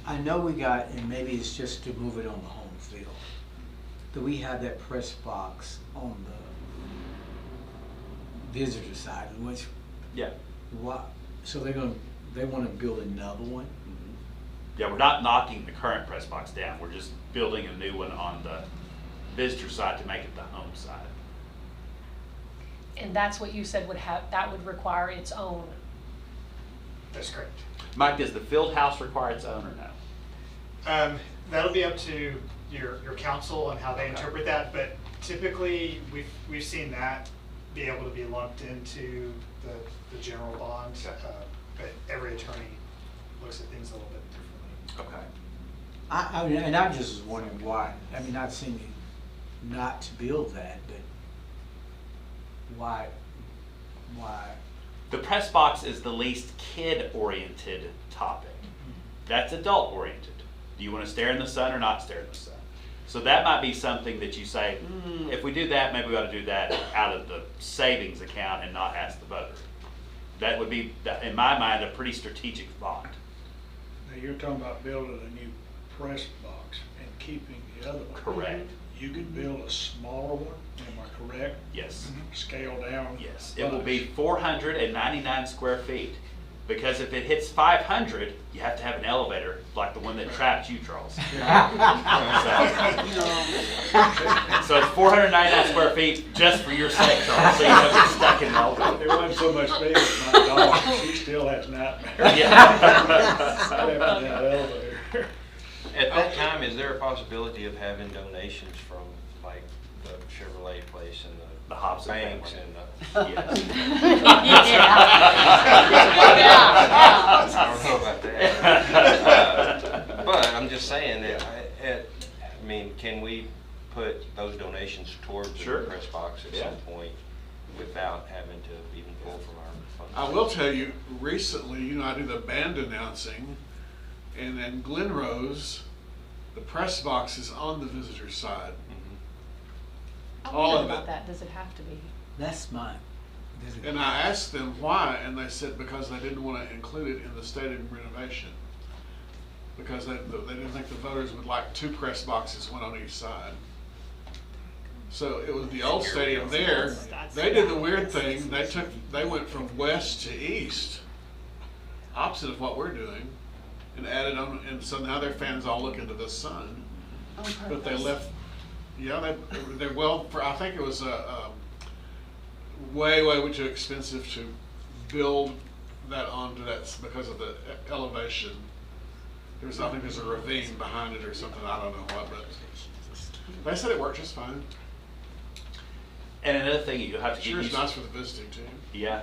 I know we got, and maybe it's just to move it on the home field, that we have that press box on the visitor side, which, Yeah. what, so they wanna build another one? Yeah, we're not knocking the current press box down. We're just building a new one on the visitor side to make it the home side. And that's what you said that would require its own. That's correct. Mike, does the field house require its own or no? That'll be up to your council on how they Okay. interpret that, but typically, we've seen that be able to be lumped into the general bond. Okay. But every attorney looks at things a little bit differently. Okay. I mean, and I just was wondering why, I mean, not saying not to build that, but why? The press box is the least kid-oriented topic. That's adult-oriented. Do you want to stare in the sun or not stare in the sun? So that might be something that you say, if we do that, maybe we ought to do that out of the savings account and not ask the voter. That would be, in my mind, a pretty strategic thought. Now, you're talking about building a new press box and keeping the other one. Correct. You could build a smaller one, am I correct? Yes. Scale down. Yes. It will be 499 square feet. Because if it hits 500, you have to have an elevator like the one that trapped you, Charles. So it's 499 square feet just for your sake, Charles, so you don't get stuck in the elevator. It wasn't so much bigger as my dog, she still has nightmares. Yeah. Stepping in that elevator. At that time, is there a possibility of having donations from, like, the Chevrolet place and The Hobson banks family. and Yes. I don't know about that. But I'm just saying that I mean, can we put those donations towards the Sure. press box at Yeah. some point without having to even pull from our funds? I will tell you, recently, I do the band announcing, and then Glen Rose, the press box is on the visitor side. Mhm. I All wonder of about it. that, does it have to be? That's mine. And I asked them why, and they said because they didn't want to include it in the stadium renovation. Because they didn't think the voters would like 2 press boxes, one on each side. So it was the old stadium there. They did the weird thing, they went from west to east, opposite of what we're doing, and added on, and so now their fans all look into the sun. But they left, yeah, I think it was way too expensive to build that onto that because of the elevation. I think there's a ravine behind it or something, I don't know what, but they said it worked just fine. And another thing you'll have to get Sure, it's used nice for the visiting team. Yeah.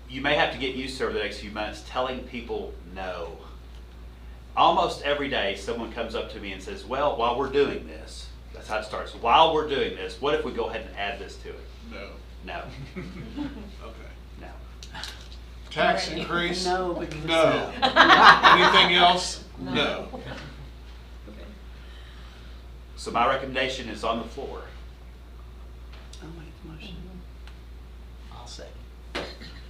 You may have to get used to over the next few months telling people no. Almost every day, someone comes up to me and says, well, while we're doing this, that's how it starts. While we're doing this, what if we go ahead and add this to it? No. No. Okay. No. Tax increase? No, because- No. Anything else? No. So my recommendation is on the floor. I'll make the motion. I'll second.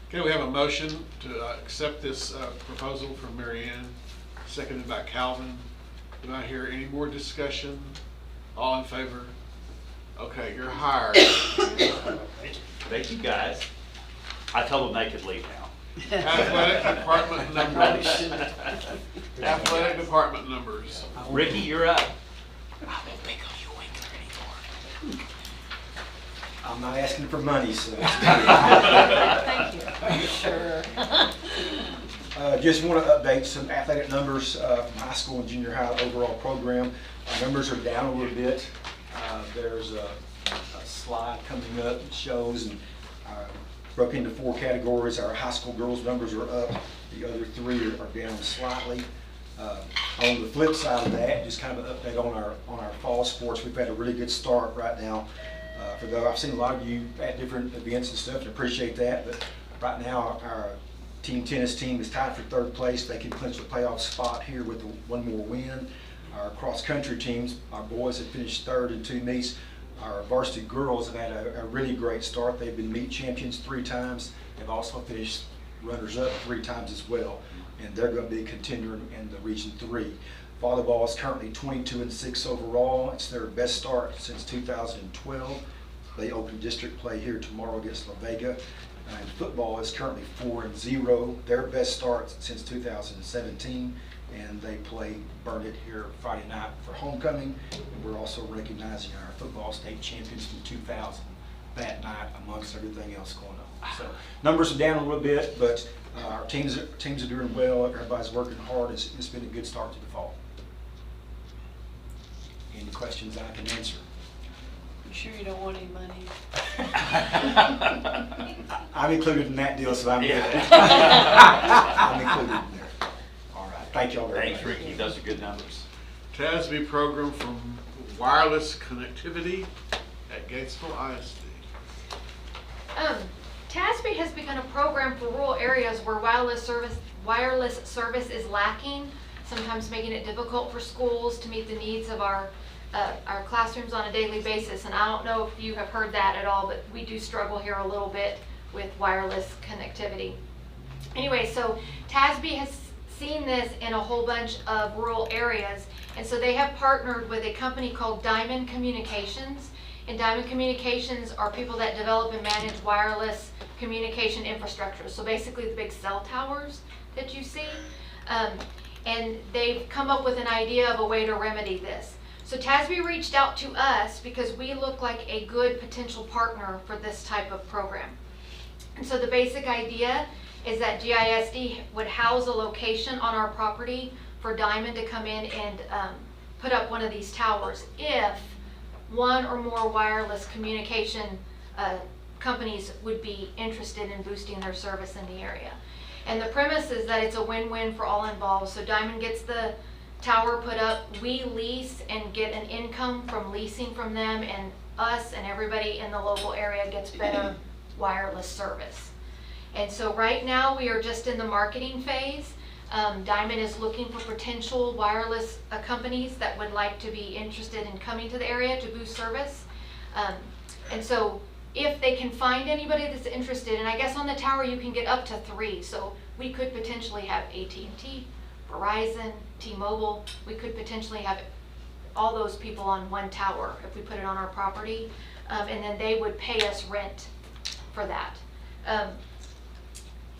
Okay, we have a motion to accept this proposal from Mary Ann, seconded by Calvin. Do I hear any more discussion? All in favor? Okay, you're hired. Thank you, guys. I told them they could leave now. Athletic department numbers. Athletic department numbers. Ricky, you're up. I'm not asking for money, so. Thank you. Sure. Just want to update some athletic numbers from high school and junior high overall program. Our numbers are down a little bit. There's a slide coming up that shows, and broke into 4 categories. Our high school girls numbers are up. The other 3 are down slightly. On the flip side of that, just kind of an update on our fall sports. We've had a really good start right now. For though I've seen a lot of you at different events and stuff, and appreciate that. But right now, our team tennis team is tied for 3rd place. They can clinch the playoff spot here with one more win. Our cross country teams, our boys have finished 3rd in 2 meets. Our varsity girls have had a really great start. They've been meet champions 3 times. They've also finished runners-up 3 times as well, and they're going to be a contender in the Region 3. Volleyball is currently 22-6 overall. It's their best start since 2012. They open district play here tomorrow against La Vega. And football is currently 4-0, their best start since 2017. And they play Burnett here Friday night for homecoming. And we're also recognizing our football state champions from 2000 that night, amongst everything else going on. So numbers are down a little bit, but our teams are doing well. Everybody's working hard. It's been a good start to the fall. Any questions I can answer? You sure you don't want any money? I'm included in that deal, so I'm good. Yeah. I'm included in there. All right. Thank y'all very much. Thanks, Ricky. Those are good numbers. TASB program from wireless connectivity at Gatesville ISD. TASB has begun a program for rural areas where wireless service is lacking, sometimes making it difficult for schools to meet the needs of our classrooms on a daily basis. And I don't know if you have heard that at all, but we do struggle here a little bit with wireless connectivity. Anyway, so TASB has seen this in a whole bunch of rural areas, and so they have partnered with a company called Diamond Communications. And Diamond Communications are people that develop and manage wireless communication infrastructure. So basically the big cell towers that you see. And they've come up with an idea of a way to remedy this. So TASB reached out to us because we look like a good potential partner for this type of program. And so the basic idea is that GISD would house a location on our property for Diamond to come in and put up one of these towers if one or more wireless communication companies would be interested in boosting their service in the area. And the premise is that it's a win-win for all involved. So Diamond gets the tower put up, we lease and get an income from leasing from them, and us and everybody in the local area gets better wireless service. And so right now, we are just in the marketing phase. Diamond is looking for potential wireless companies that would like to be interested in coming to the area to boost service. And so if they can find anybody that's interested, and I guess on the tower you can get up to 3, so we could potentially have AT&T, Verizon, T-Mobile, we could potentially have all those people on one tower if we put it on our property, and then they would pay us rent for that.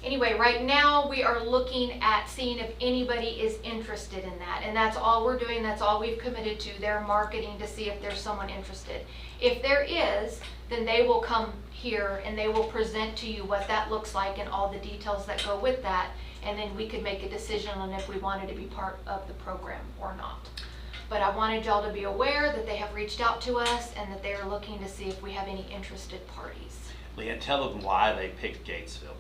Anyway, right now we are looking at seeing if anybody is interested in that, and that's all we're doing, that's all we've committed to. They're marketing to see if there's someone interested. If there is, then they will come here and they will present to you what that looks like and all the details that go with that, and then we could make a decision on if we wanted to be part of the program or not. But I wanted y'all to be aware that they have reached out to us and that they are looking to see if we have any interested parties. Leanne, tell them why they picked Gatesville.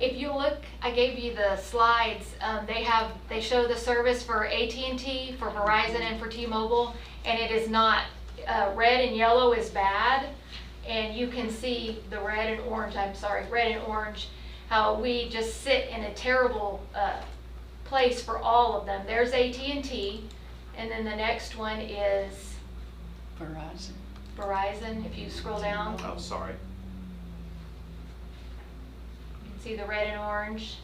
If you look, I gave you the slides. They show the service for AT&T, for Verizon, and for T-Mobile, and it is not. Red and yellow is bad, and you can see the red and orange, how we just sit in a terrible place for all of them. There's AT&T, and then the next one is Verizon, if you scroll down. Oh, sorry. See the red and orange,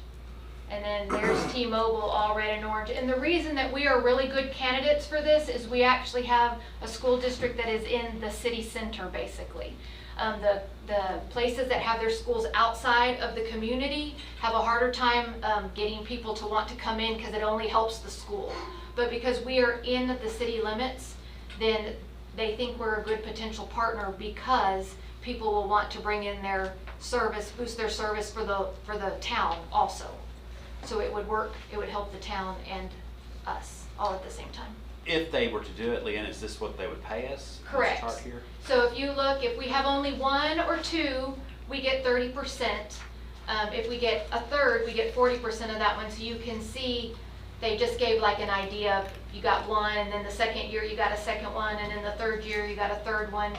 and then there's T-Mobile, all red and orange. And the reason that we are really good candidates for this is we actually have a school district that is in the city center, basically. The places that have their schools outside of the community have a harder time getting people to want to come in because it only helps the school. But because we are in the city limits, then they think we're a good potential partner because people will want to bring in their service, boost their service for the town also. So it would work, it would help the town and us all at the same time. If they were to do it, Leanne, is this what they would pay us? Correct. Chart here? So if you look, if we have only 1 or 2, we get 30%. If we get a third, we get 40% of that one. So you can see they just gave like an idea of you got 1, and then the second year you got a second one, and then the third year you got a third one.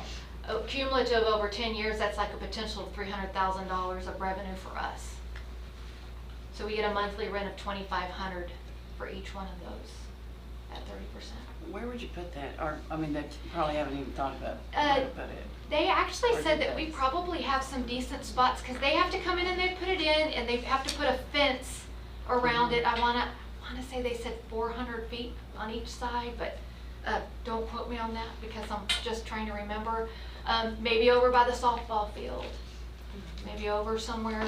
Cumulative over 10 years, that's like a potential of $300,000 of revenue for us. So we get a monthly rent of $2,500 for each one of those at 30%. Where would you put that? Or, I mean, they probably haven't even thought about where to put it. They actually Or said did that they? we probably have some decent spots because they have to come in and they put it in, and they have to put a fence around it. I wanna say they said 400 feet on each side, but don't quote me on that because I'm just trying to remember. Maybe over by the softball field, maybe over somewhere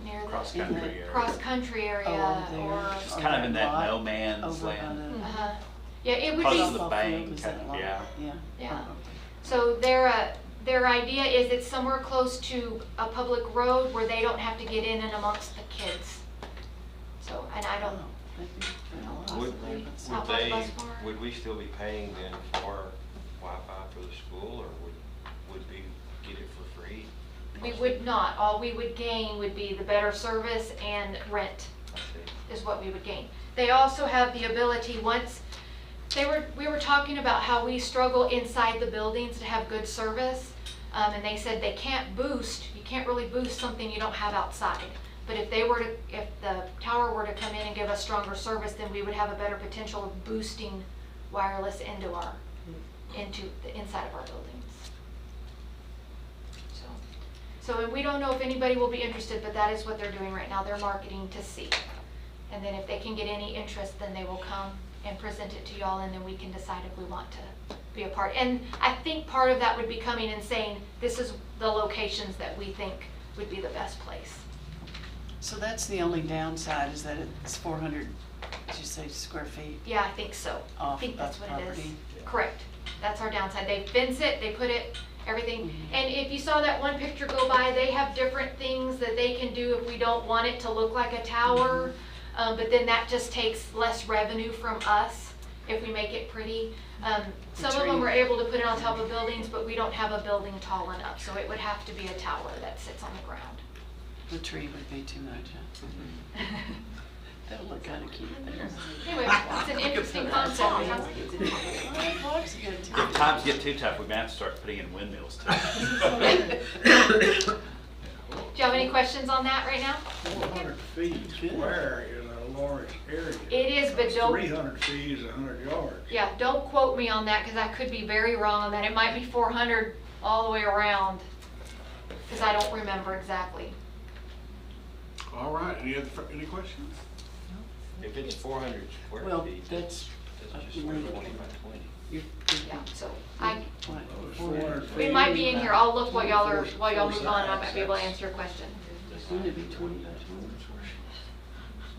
near the Cross-country area. cross-country area, over there. or It's kind of in that lot no man's over by land. the- yeah, it would Close be. to the softball bank, field, is that kinda, lot? yeah. Yeah. Yeah. Oh, So their idea is it's somewhere close to a public road where they don't have to get in and amongst the kids. So, and I don't, Would Not by the they, bus barn. would we still be paying then for Wi-Fi for the school, or would we get it for free? we would not. All we would gain would be the better service and rent I see. is what we would gain. They also have the ability, once, we were talking about how we struggle inside the buildings to have good service. And they said you can't really boost something you don't have outside. But if the tower were to come in and give us stronger service, then we would have a better potential of boosting wireless into the inside of our buildings. So and we don't know if anybody will be interested, but that is what they're doing right now. They're marketing to see. And then if they can get any interest, then they will come and present it to y'all, and then we can decide if we want to be a part. And I think part of that would be coming and saying, this is the locations that we think would be the best place. So that's the only downside, is that it's 400, did you say, square feet? Yeah, I think so. I Off think that's of what it is. property. Correct. That's our downside. They fence it, they put it, everything. Mhm. And if you saw that one picture go by, they have different things that they can do if we don't want it to look like a tower. But then that just takes less revenue from us if we make it pretty. Some of them are able to put it on top of buildings, but we don't have a building tall enough. So it would have to be a tower that sits on the ground. The tree would be too much, huh? That would look kind of cute there. Anyway, it's an interesting If times get too tough, we may have to start putting in windmills too. Do you have any questions on that right now? 400 feet square is a large area. It is, but don't. 300 feet is 100 yards. Yeah, don't quote me on that, because I could be very wrong on that. It might be 400 all the way around, because I don't remember exactly. All right, any questions? If it's 400 square Well, feet, that's that's just 20 by 20. Yeah, so It it might be in here. I'll look while y'all move on, and I might be able to answer your question. Wouldn't it be 20 by 20?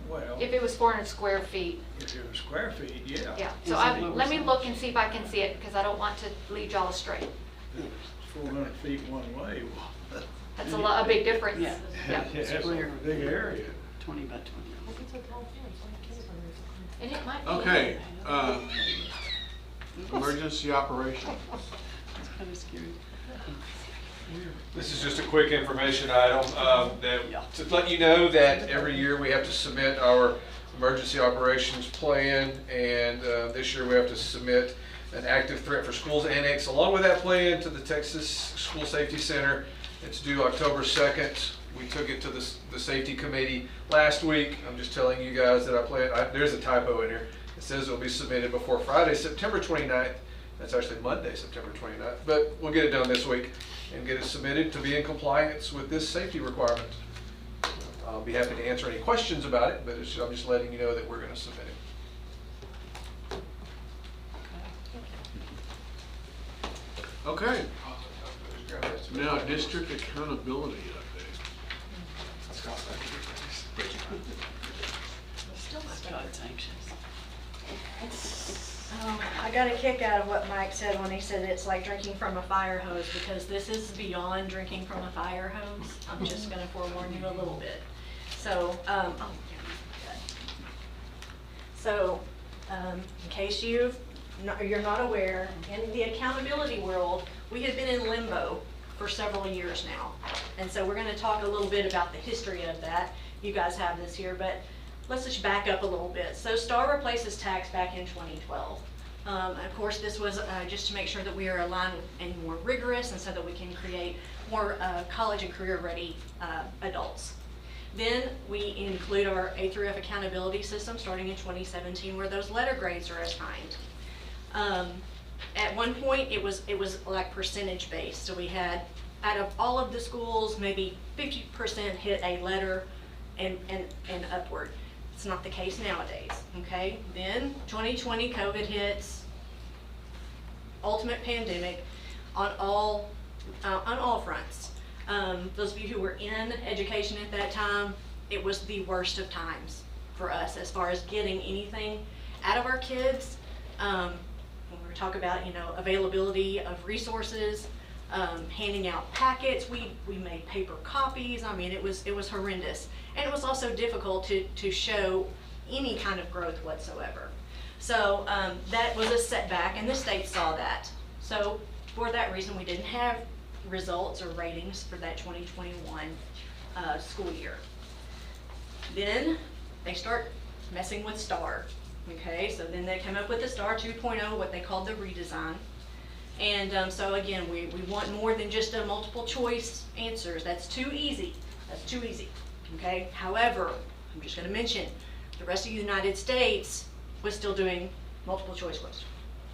Well, If it was 400 square feet, if it was square feet, yeah. yeah. So Is it let me look and see if I can see it, because I don't want to lead y'all astray. 400 feet one way. Well, That's a big difference. Yeah. Yeah. that's a big area. 20 by 20. And it might be. Okay, emergency operations. It's kind of scary. This is just a quick information item to let you know that every year we have to submit our emergency operations plan, and this year we have to submit an active threat for schools annex along with that plan to the Texas School Safety Center. It's due October 2nd. We took it to the safety committee last week. I'm just telling you guys that there's a typo in here. It says it'll be submitted before Friday, September 29th. That's actually Monday, September 29th, but we'll get it done this week and get it submitted to be in compliance with this safety requirement. I'll be happy to answer any questions about it, but I'm just letting you know that we're going to submit it. Okay, now district accountability update. God, it's anxious. I got a kick out of what Mike said when he said it's like drinking from a fire hose, because this is beyond drinking from a fire hose. I'm just gonna forewarn you a little bit. So, in case you're not aware, in the accountability world, we have been in limbo for several years now. And so we're gonna talk a little bit about the history of that. You guys have this here, but let's just back up a little bit. So STAR replaces tax back in 2012. Of course, this was just to make sure that we are aligned and more rigorous, and so that we can create more college and career ready adults. Then we include our A through F accountability system starting in 2017, where those letter grades are assigned. At one point, it was like percentage based. So we had, out of all of the schools, maybe 50% hit a letter and upward. It's not the case nowadays, okay? Then 2020, COVID hits, ultimate pandemic on all fronts. Those of you who were in education at that time, it was the worst of times for us as far as getting anything out of our kids. When we talk about, availability of resources, handing out packets, we made paper copies. I mean, it was horrendous. And it was also difficult to show any kind of growth whatsoever. So that was a setback, and the state saw that. So for that reason, we didn't have results or ratings for that 2021 school year. Then they start messing with STAR. Okay, so then they come up with the STAR 2.0, what they called the redesign. And so again, we want more than just a multiple choice answers. That's too easy. That's too easy. Okay, however, I'm just going to mention the rest of the United States was still doing multiple choice questions.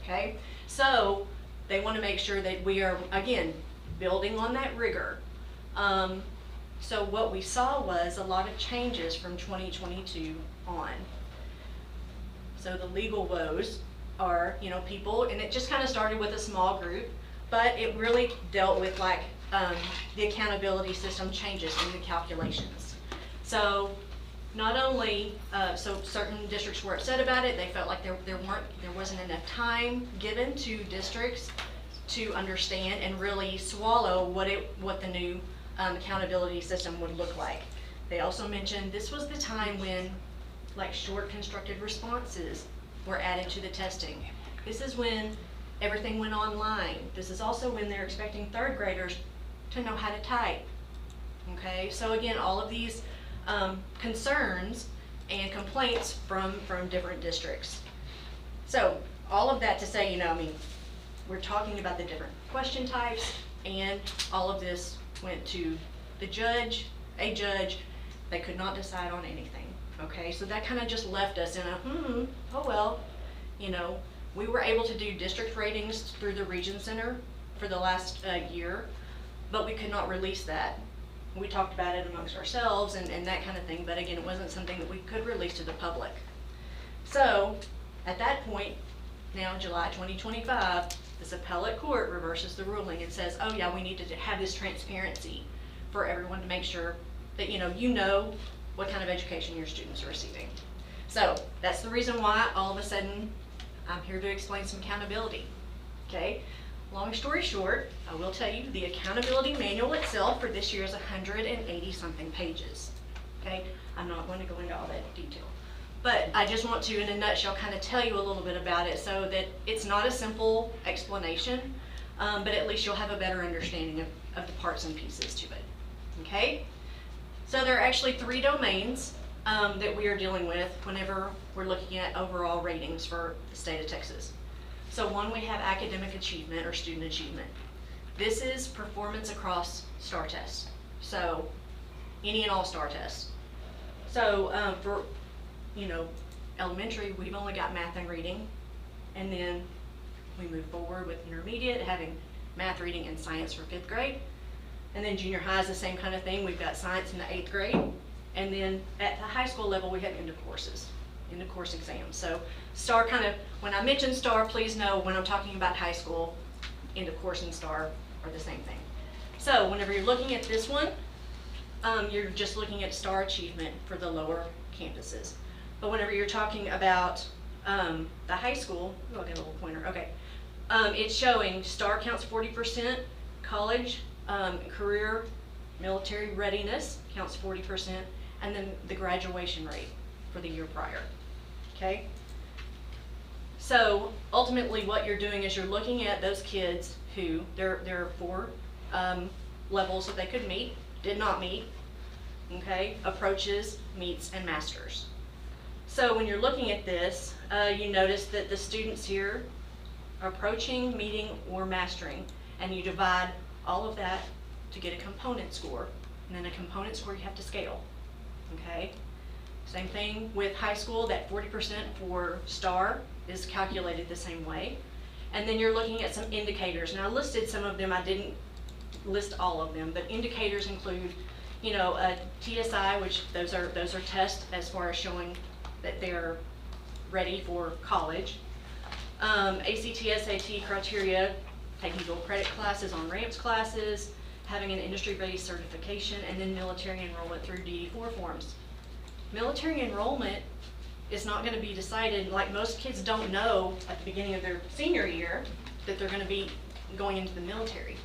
Okay, so they want to make sure that we are, again, building on that rigor. So what we saw was a lot of changes from 2022 on. So the legal woes are, people, and it just kind of started with a small group, but it really dealt with the accountability system changes in the calculations. So not only, so certain districts were upset about it, they felt like there wasn't enough time given to districts to understand and really swallow what the new accountability system would look like. They also mentioned this was the time when short constructed responses were added to the testing. This is when everything went online. This is also when they're expecting third graders to know how to type. Okay, so again, all of these concerns and complaints from different districts. So all of that to say, you know, I mean, we're talking about the different question types, and all of this went to the judge, a judge. They could not decide on anything, okay? So that kind of just left us in a, oh well, you know. We were able to do district ratings through the Region Center for the last year, but we could not release that. We talked about it amongst ourselves and that kind of thing, but again, it wasn't something that we could release to the public. So at that point, now July 2025, this appellate court reverses the ruling and says, oh yeah, we need to have this transparency for everyone to make sure that you know what kind of education your students are receiving. So that's the reason why all of a sudden I'm here to explain some accountability, okay? Long story short, I will tell you the accountability manual itself for this year is 180 something pages, okay? I'm not going to go into all that detail, but I just want to, in a nutshell, kind of tell you a little bit about it so that it's not a simple explanation, but at least you'll have a better understanding of the parts and pieces to it, okay? So there are actually 3 domains that we are dealing with whenever we're looking at overall ratings for the state of Texas. So one, we have academic achievement or student achievement. This is performance across STAR tests. So any and all STAR tests. So for, you know, elementary, we've only got math and reading, and then we move forward with intermediate, having math, reading, and science for 5th grade. And then junior high is the same kind of thing. We've got science in the 8th grade. And then at the high school level, we have end of courses, end of course exams. So STAR kind of, when I mention STAR, please know when I'm talking about high school, end of course and STAR are the same thing. So whenever you're looking at this one, you're just looking at STAR achievement for the lower campuses. But whenever you're talking about the high school, I'll get a little pointer, okay. It's showing STAR counts 40%, college, career, military readiness counts 40%, and then the graduation rate for the year prior, okay? So ultimately what you're doing is you're looking at those kids who, there are 4 levels that they could meet, did not meet, okay? Approaches, meets, and masters. So when you're looking at this, you notice that the students here are approaching, meeting, or mastering, and you divide all of that to get a component score, and then a component score you have to scale, okay? Same thing with high school, that 40% for STAR is calculated the same way. And then you're looking at some indicators. And I listed some of them, I didn't list all of them, but indicators include, you know, TSI, which those are tests as far as showing that they're ready for college. ACT, SAT criteria, taking dual credit classes on RAMPS classes, having an industry-based certification, and then military enrollment through DD4 forms. Military enrollment is not going to be decided, like most kids don't know at the beginning of their senior year that they're going to be going into the military.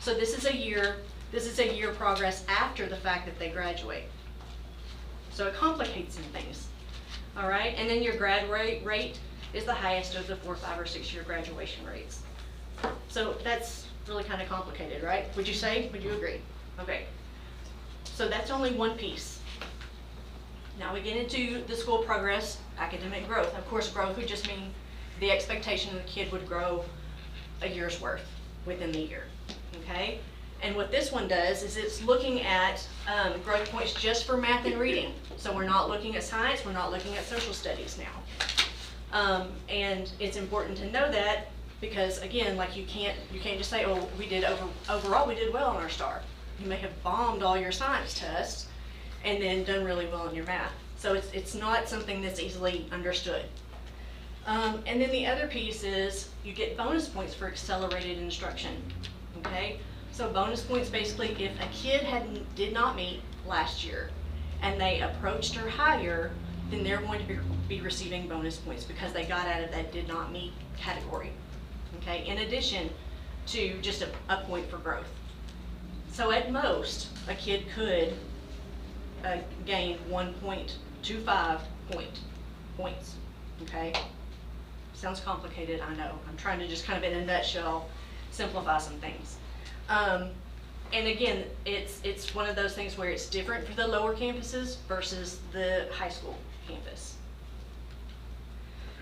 So this is a year progress after the fact that they graduate. So it complicates some things. All right, and then your grad rate is the highest of the 4, 5, or 6 year graduation rates. So that's really kind of complicated, right? Would you say? Would you agree? Okay. So that's only one piece. Now we get into the school progress, academic growth. Of course, growth would just mean the expectation the kid would grow a year's worth within the year, okay? And what this one does is it's looking at growth points just for math and reading. So we're not looking at science, we're not looking at social studies now. And it's important to know that because again, like you can't just say, oh, we did overall we did well on our STAR. You may have bombed all your science tests and then done really well in your math. So it's not something that's easily understood. And then the other piece is you get bonus points for accelerated instruction, okay? So bonus points basically if a kid did not meet last year and they approached or higher, then they're going to be receiving bonus points because they got out of that did not meet category, okay? In addition to just a point for growth. So at most, a kid could gain 1.25 points, okay? Sounds complicated, I know. I'm trying to just kind of in a nutshell simplify some things. And again, it's one of those things where it's different for the lower campuses versus the high school campus.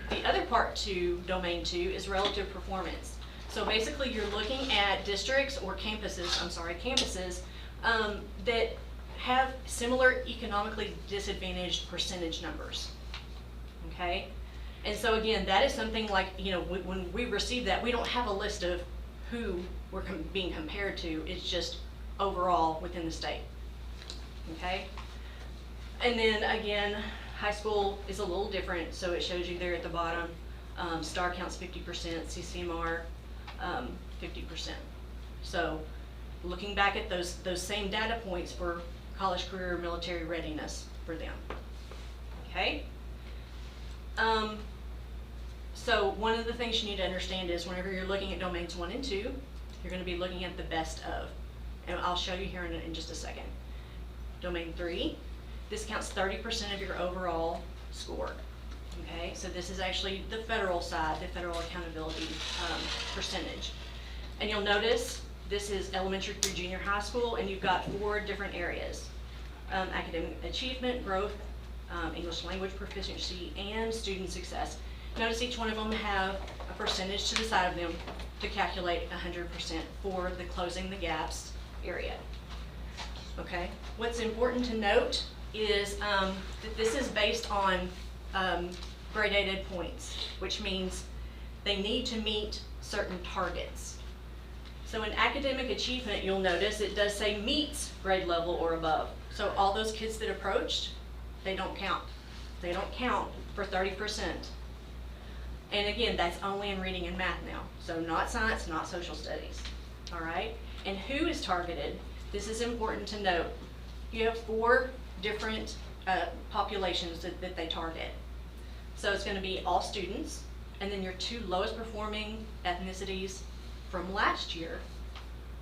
The other part to domain 2 is relative performance. So basically you're looking at districts or campuses that have similar economically disadvantaged percentage numbers, okay? And so again, that is something like, you know, when we receive that, we don't have a list of who we're being compared to, it's just overall within the state, okay? And then again, high school is a little different, so it shows you there at the bottom, STAR counts 50%, CCMR 50%. So looking back at those same data points for college, career, military readiness for them, okay? So one of the things you need to understand is whenever you're looking at domains 1 and 2, you're going to be looking at the best of, and I'll show you here in just a second. Domain 3, this counts 30% of your overall score, okay? So this is actually the federal side, the federal accountability percentage. And you'll notice this is elementary through junior high school, and you've got 4 different areas. Academic achievement, growth, English language proficiency, and student success. Notice each one of them have a percentage to the side of them to calculate 100% for the closing the gaps area. Okay, what's important to note is that this is based on gradated points, which means they need to meet certain targets. So in academic achievement, you'll notice it does say meets grade level or above. So all those kids that approached, they don't count. They don't count for 30%. And again, that's only in reading and math now. So not science, not social studies, all right? And who is targeted? This is important to note. You have 4 different populations that they target. So it's gonna be all students, and then your 2 lowest performing ethnicities from last year,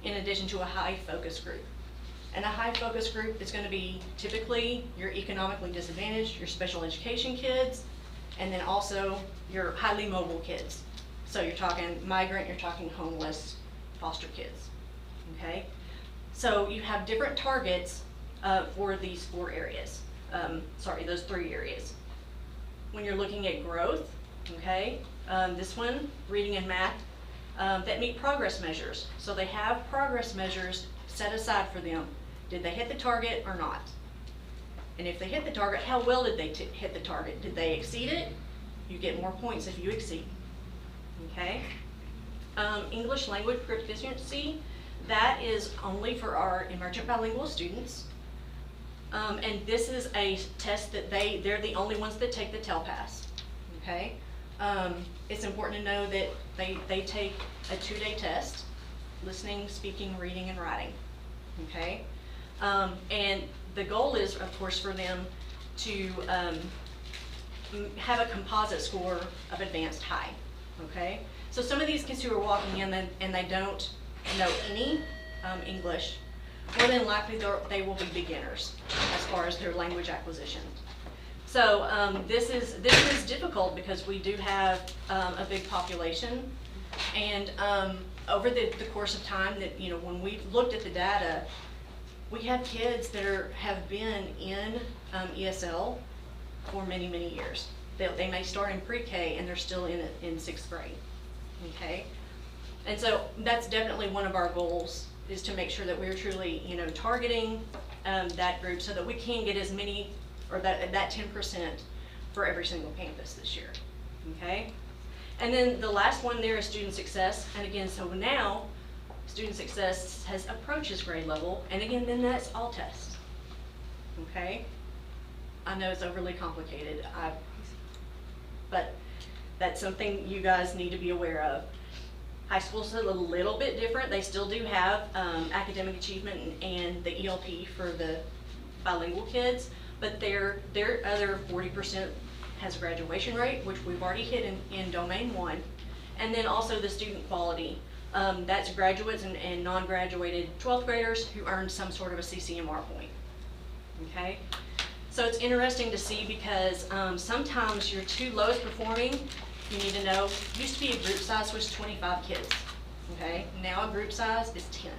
in addition to a high focus group. And a high focus group is gonna be typically your economically disadvantaged, your special education kids, and then also your highly mobile kids. So you're talking migrant, you're talking homeless, foster kids, okay? So you have different targets for these 4 areas. Those 3 areas. When you're looking at growth, okay, this one, reading and math, that meet progress measures. So they have progress measures set aside for them. Did they hit the target or not? And if they hit the target, how well did they hit the target? Did they exceed it? You get more points if you exceed, okay? English language proficiency, that is only for our emergent bilingual students. And this is a test that they're the only ones that take the TELPAS, okay? It's important to know that they take a 2-day test, listening, speaking, reading, and writing, okay? And the goal is, of course, for them to have a composite score of advanced high, okay? So some of these kids who are walking in and they don't know any English, more than likely they will be beginners as far as their language acquisition. So this is difficult because we do have a big population, and over the course of time that, you know, when we looked at the data, we have kids that have been in ESL for many, many years. They may start in pre-K and they're still in 6th grade, okay? And so that's definitely one of our goals, is to make sure that we're truly, you know, targeting that group so that we can get as many, or that 10% for every single campus this year, okay? And then the last one there is student success. And again, so now student success approaches grade level, and again, then that's all tests, okay? I know it's overly complicated, but that's something you guys need to be aware of. High school's a little bit different. They still do have academic achievement and the ELP for the bilingual kids, but their other 40% has a graduation rate, which we've already hit in domain 1, and then also the student quality. That's graduates and non-graduated 12th graders who earned some sort of a CCMR point, okay? So it's interesting to see because sometimes your 2 lowest performing, you need to know, used to be a group size was 25 kids, okay? Now a group size is 10.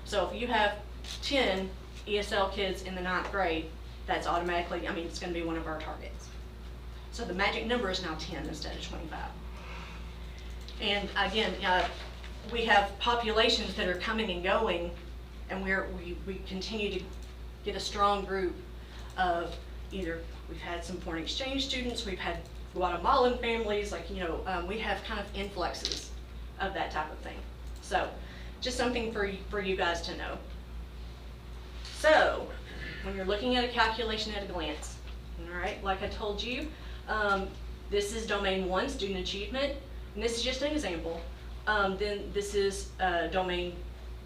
So if you have 10 ESL kids in the 9th grade, that's automatically, I mean, it's gonna be one of our targets. So the magic number is now 10 instead of 25. And again, we have populations that are coming and going, and we continue to get a strong group of either, we've had some foreign exchange students, we've had Guatemalan families, like, you know, we have kind of influxes of that type of thing. So just something for you guys to know. So when you're looking at a calculation at a glance, all right, like I told you, this is domain 1, student achievement, and this is just an example. Then this is domain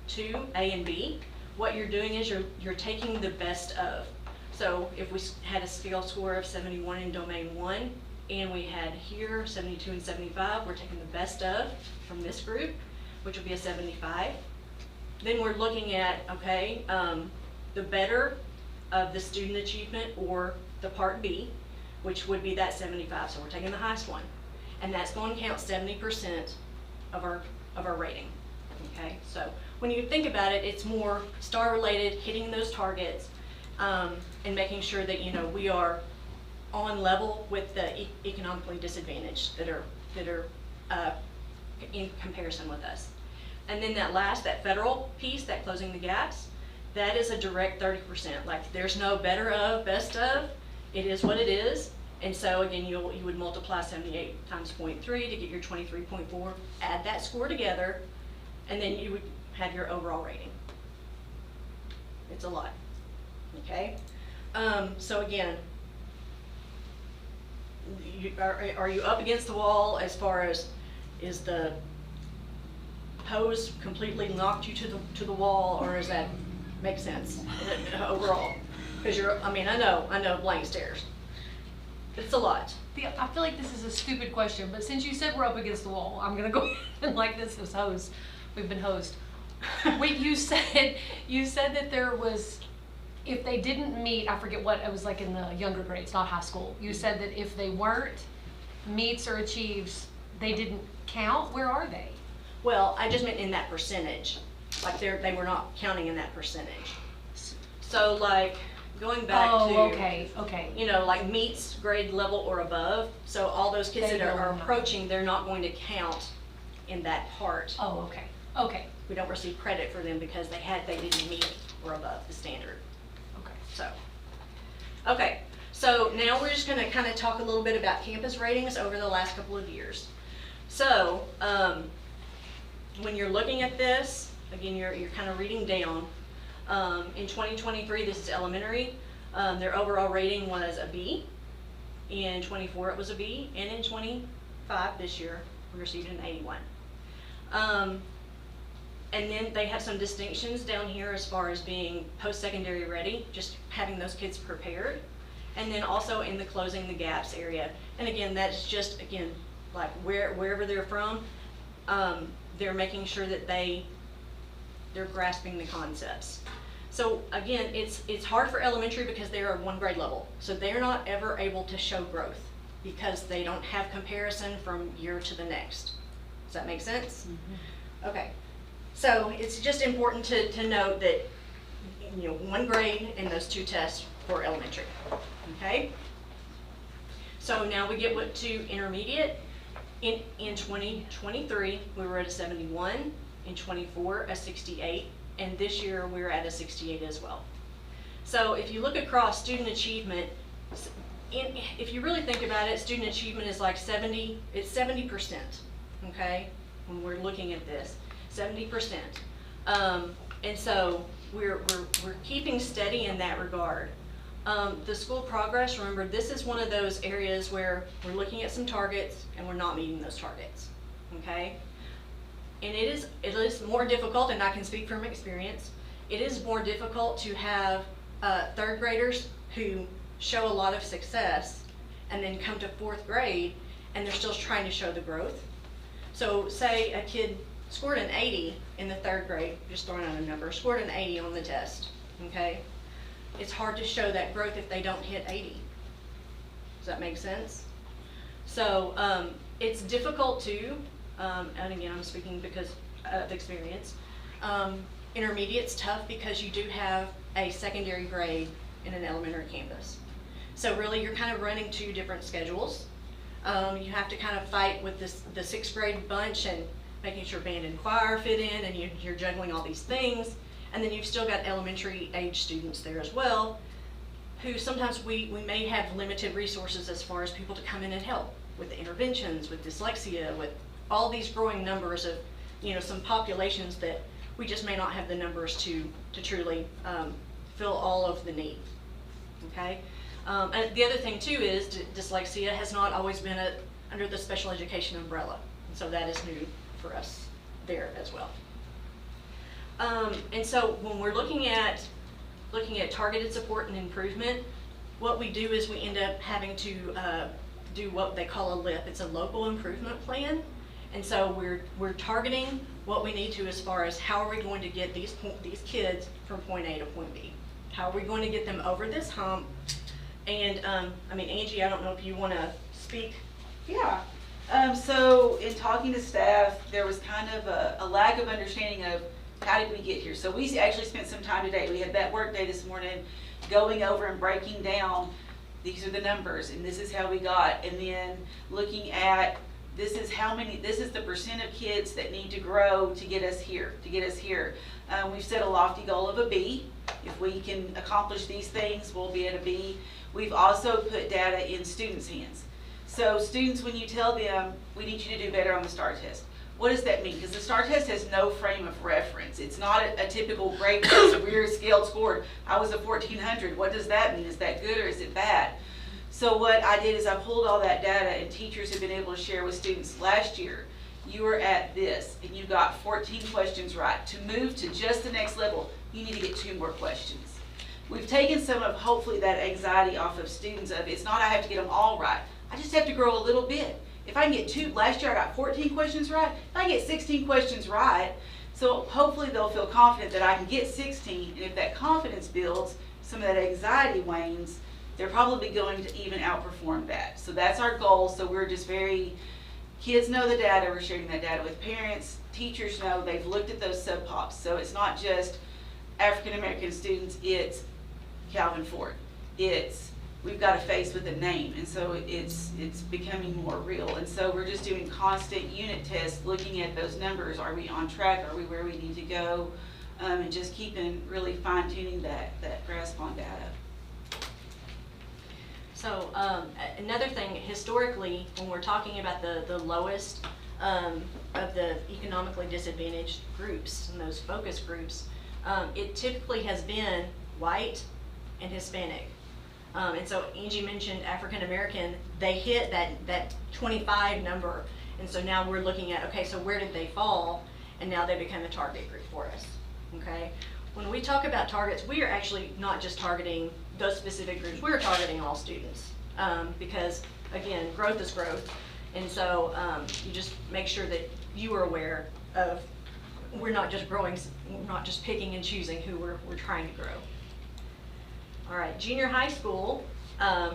2, A and B. What you're doing is you're taking the best of. So if we had a scale score of 71 in domain 1, and we had here 72 and 75, we're taking the best of from this group, which would be a 75. Then we're looking at, okay, the better of the student achievement or the part B, which would be that 75. So we're taking the highest one. And that's going to count 70% of our rating. Okay, so when you think about it, it's more star related, hitting those targets, and making sure that, you know, we are on level with the economically disadvantaged that are in comparison with us. And then that federal piece, that closing the gaps, that is a direct 30%. Like, there's no better of, best of. It is what it is. And so again, you would multiply 78 times 0.3 to get your 23.4, add that score together, and then you would have your overall rating. It's a lot, okay? So again, are you up against the wall as far as, is the hose completely knocked you to the wall, or does that make sense overall? Because I know blank stares. It's a lot. I feel like this is a stupid question, but since you said we're up against the wall, I'm gonna go ahead and like this as host. We've been host. Wait, you said that there was, if they didn't meet, I forget what it was, like in the younger grades, not high school. You said that if they weren't meets or achieves, they didn't count. Where are they? Well, I just meant in that percentage. Like they were not counting in that percentage. So like going back to, okay. You know, like meets grade level or above. So all those kids that are approaching, they're not going to count in that part. Oh, okay. We don't receive credit for them because they didn't meet or above the standard. Okay, so now we're just going to kind of talk a little bit about campus ratings over the last couple of years. So when you're looking at this, again, you're kind of reading down. In 2023, this is elementary. Their overall rating was a B. In 24, it was a B, and in 25 this year, we received an 81. And then they have some distinctions down here as far as being post-secondary ready, just having those kids prepared. And then also in the closing the gaps area. And again, that's just, again, like wherever they're from, they're making sure that they're grasping the concepts. So again, it's hard for elementary because they're one grade level. So they're not ever able to show growth because they don't have comparison from year to the next. Does that make sense? Mm-hmm. Okay. So it's just important to note that, you know, one grade in those two tests for elementary, okay? So now we get to intermediate. In 2023, we were at a 71, in 24, a 68, and this year we're at a 68 as well. So if you look across student achievement, if you really think about it, student achievement is like 70%, okay? When we're looking at this. 70%. And so we're keeping steady in that regard. The school progress, remember, this is one of those areas where we're looking at some targets and we're not meeting those targets, okay? And it is more difficult, and I can speak from experience, it is more difficult to have third graders who show a lot of success and then come to fourth grade and they're still trying to show the growth. So say a kid scored an 80 in the third grade, just throwing out a number, scored an 80 on the test, okay? It's hard to show that growth if they don't hit 80. Does that make sense? So it's difficult too, and again, I'm speaking because of experience. Intermediate's tough because you do have a secondary grade in an elementary campus. So really, you're kind of running two different schedules. You have to kind of fight with the sixth grade bunch and making sure band and choir fit in, and you're juggling all these things. And then you've still got elementary age students there as well, who sometimes we may have limited resources as far as people to come in and help with the interventions, with dyslexia, with all these growing numbers of, some populations that we just may not have the numbers to truly fill all of the need, okay? And the other thing too is dyslexia has not always been under the special education umbrella. And so that is new for us there as well. And so when we're looking at targeted support and improvement, what we do is we end up having to do what they call a LIP. It's a local improvement plan. And so we're targeting what we need to as far as how are we going to get these kids from point A to point B? How are we going to get them over this hump? And Angie, I don't know if you want to speak. Yeah. So in talking to staff, there was kind of a lack of understanding of how did we get here. So we actually spent some time today. We had that work day this morning going over and breaking down, these are the numbers and this is how we got, and then looking at this is the percent of kids that need to grow to get us here, we've set a lofty goal of a B. If we can accomplish these things, we'll be at a B. We've also put data in students' hands. So students, when you tell them, we need you to do better on the STAR test, what does that mean? Because the STAR test has no frame of reference. It's not a typical grade severe scaled score. I was a 1400. What does that mean? Is that good or is it bad? So what I did is I pulled all that data, and teachers have been able to share with students. Last year, you were at this, and you got 14 questions right. To move to just the next level, you need to get 2 more questions. We've taken some of, hopefully, that anxiety off of students of, it's not I have to get them all right. I just have to grow a little bit. If I can get 2, last year I got 14 questions right, if I get 16 questions right, so hopefully they'll feel confident that I can get 16, and if that confidence builds, some of that anxiety wanes, they're probably going to even outperform that. So that's our goal. So we're just kids know the data, we're sharing that data with parents, teachers know, they've looked at those sub-pops. So it's not just African American students, it's Calvin Ford. We've got a face with a name, and so it's becoming more real. And so we're just doing constant unit tests, looking at those numbers. Are we on track? Are we where we need to go? And just keeping really fine-tuning that grasp on data. So another thing, historically, when we're talking about the lowest of the economically disadvantaged groups and those focus groups, it typically has been white and Hispanic. And so Angie mentioned African American, they hit that 25 number. And so now we're looking at, okay, so where did they fall? And now they become a target group for us, okay? When we talk about targets, we are actually not just targeting those specific groups, we're targeting all students. Because again, growth is growth. And so you just make sure that you are aware of, we're not just growing, we're not just picking and choosing who we're trying to grow. All right, junior high school,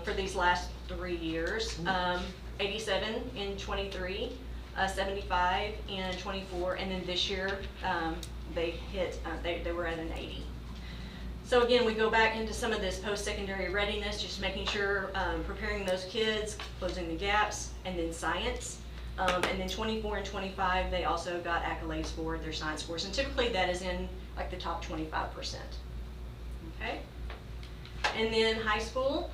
for these last 3 years, 87 in 23, 75 in 24, and then this year they hit, they were at an 80. So again, we go back into some of this post-secondary readiness, just making sure, preparing those kids, closing the gaps, and then science. And then 24 and 25, they also got accolades for their science scores, and typically that is in like the top 25%. Okay? And then high school,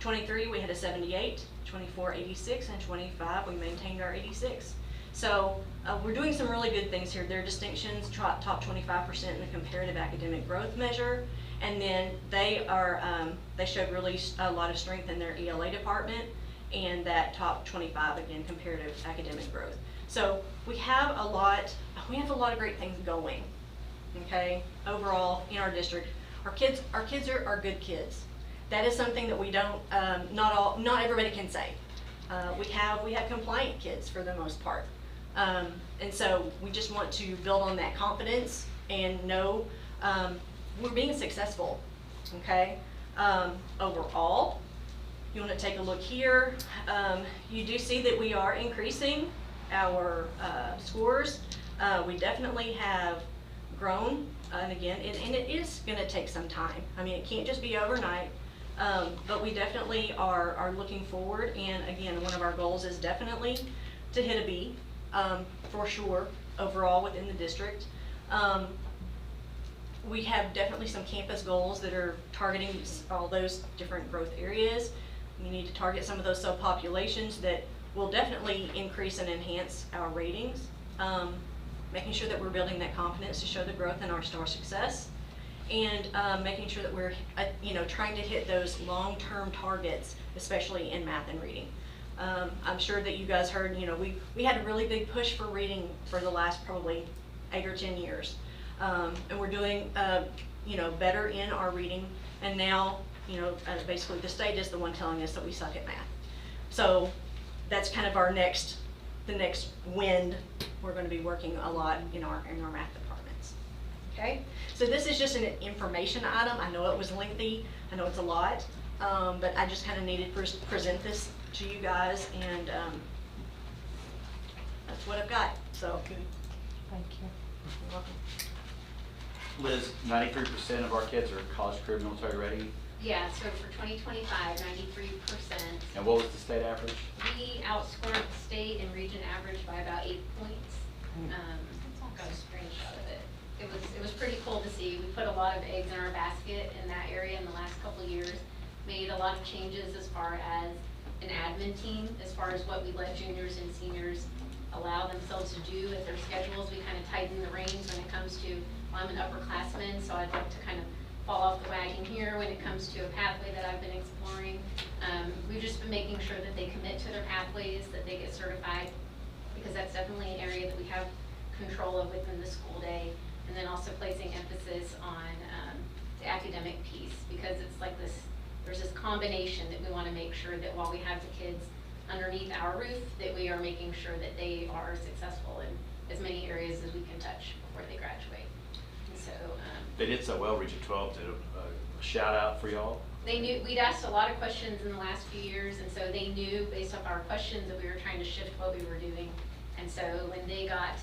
23 we had a 78, 24 86, and 25 we maintained our 86. So we're doing some really good things here. There are distinctions, top 25% in the comparative academic growth measure, and then they showed really a lot of strength in their ELA department, and that top 25 again comparative academic growth. So we have a lot of great things going. Okay, overall in our district. Our kids are good kids. That is something that we don't, not everybody can say. We have compliant kids for the most part. And so we just want to build on that confidence and know we're being successful, okay? Overall, you want to take a look here. You do see that we are increasing our scores. We definitely have grown, and again, and it is going to take some time. I mean, it can't just be overnight. But we definitely are looking forward, and again, one of our goals is definitely to hit a B, for sure, overall within the district. We have definitely some campus goals that are targeting all those different growth areas. We need to target some of those subpopulations that will definitely increase and enhance our ratings. Making sure that we're building that confidence to show the growth in our STAR success, and making sure that we're trying to hit those long-term targets, especially in math and reading. I'm sure that you guys heard, we had a really big push for reading for the last probably 8 or 10 years. And we're doing, better in our reading, and now, basically the state is the one telling us that we suck at math. So that's kind of the next wind. We're going to be working a lot in our math departments. Okay, so this is just an information item. I know it was lengthy. I know it's a lot, but I just kind of needed to present this to you guys, and that's what I've got. So, Okay. Thank you. You're welcome. Liz, 93% of our kids are college career military ready. Yeah, so for 2025, 93%. And what was the state average? We outscored the state and region average by about 8 points. Got a screenshot of it. It was pretty cool to see. We put a lot of eggs in our basket in that area in the last couple of years. Made a lot of changes as far as an admin team, as far as what we let juniors and seniors allow themselves to do with their schedules. We kind of tighten the reins when it comes to, well, I'm an upperclassman, so I'd like to kind of fall off the wagon here when it comes to a pathway that I've been exploring. We've just been making sure that they commit to their pathways, that they get certified, because that's definitely an area that we have control of within the school day. And then also placing emphasis on the academic piece, because it's like this, there's this combination that we want to make sure that while we have the kids underneath our roof, that we are making sure that they are successful in as many areas as we can touch before they graduate. And so They did so well, Region 12 did a shout out for y'all. they knew, we'd asked a lot of questions in the last few years, and so they knew based off our questions that we were trying to shift what we were doing. And so when they got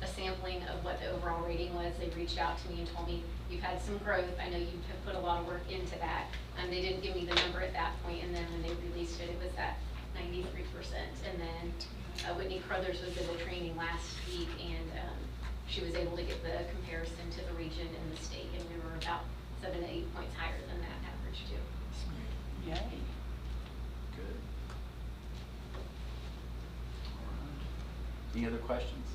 a sampling of what the overall rating was, they reached out to me and told me, you've had some growth, I know you have put a lot of work into that. They didn't give me the number at that point, and then when they released it, it was at 93%. And then Whitney Crothers was at a training last week, and she was able to get the comparison to the region and the state, and we were about 7 to 8 points higher than that average too. Yay. Good. Any other questions?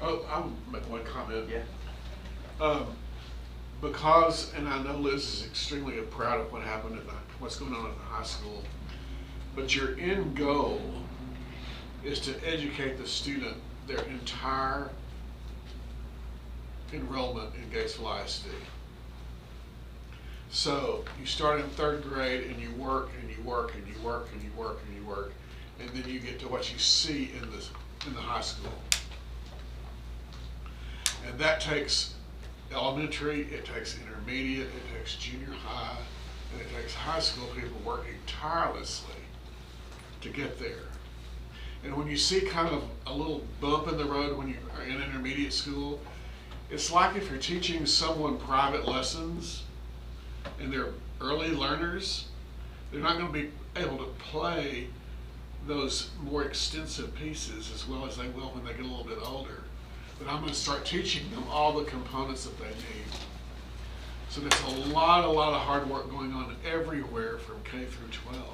Oh, I'll make one comment. Yeah. Because, and I know Liz is extremely proud of what happened at what's going on at the high school, but your end goal is to educate the student their entire enrollment in Gatesville ISD. So you start in 3rd grade and you work and you work and you work and you work and you work, and then you get to what you see in the high school. And that takes elementary, it takes intermediate, it takes junior high, and it takes high school people working tirelessly to get there. And when you see kind of a little bump in the road when you are in intermediate school, it's like if you're teaching someone private lessons and they're early learners, they're not going to be able to play those more extensive pieces as well as they will when they get a little bit older. But I'm going to start teaching them all the components that they need. So there's a lot of hard work going on everywhere from K through 12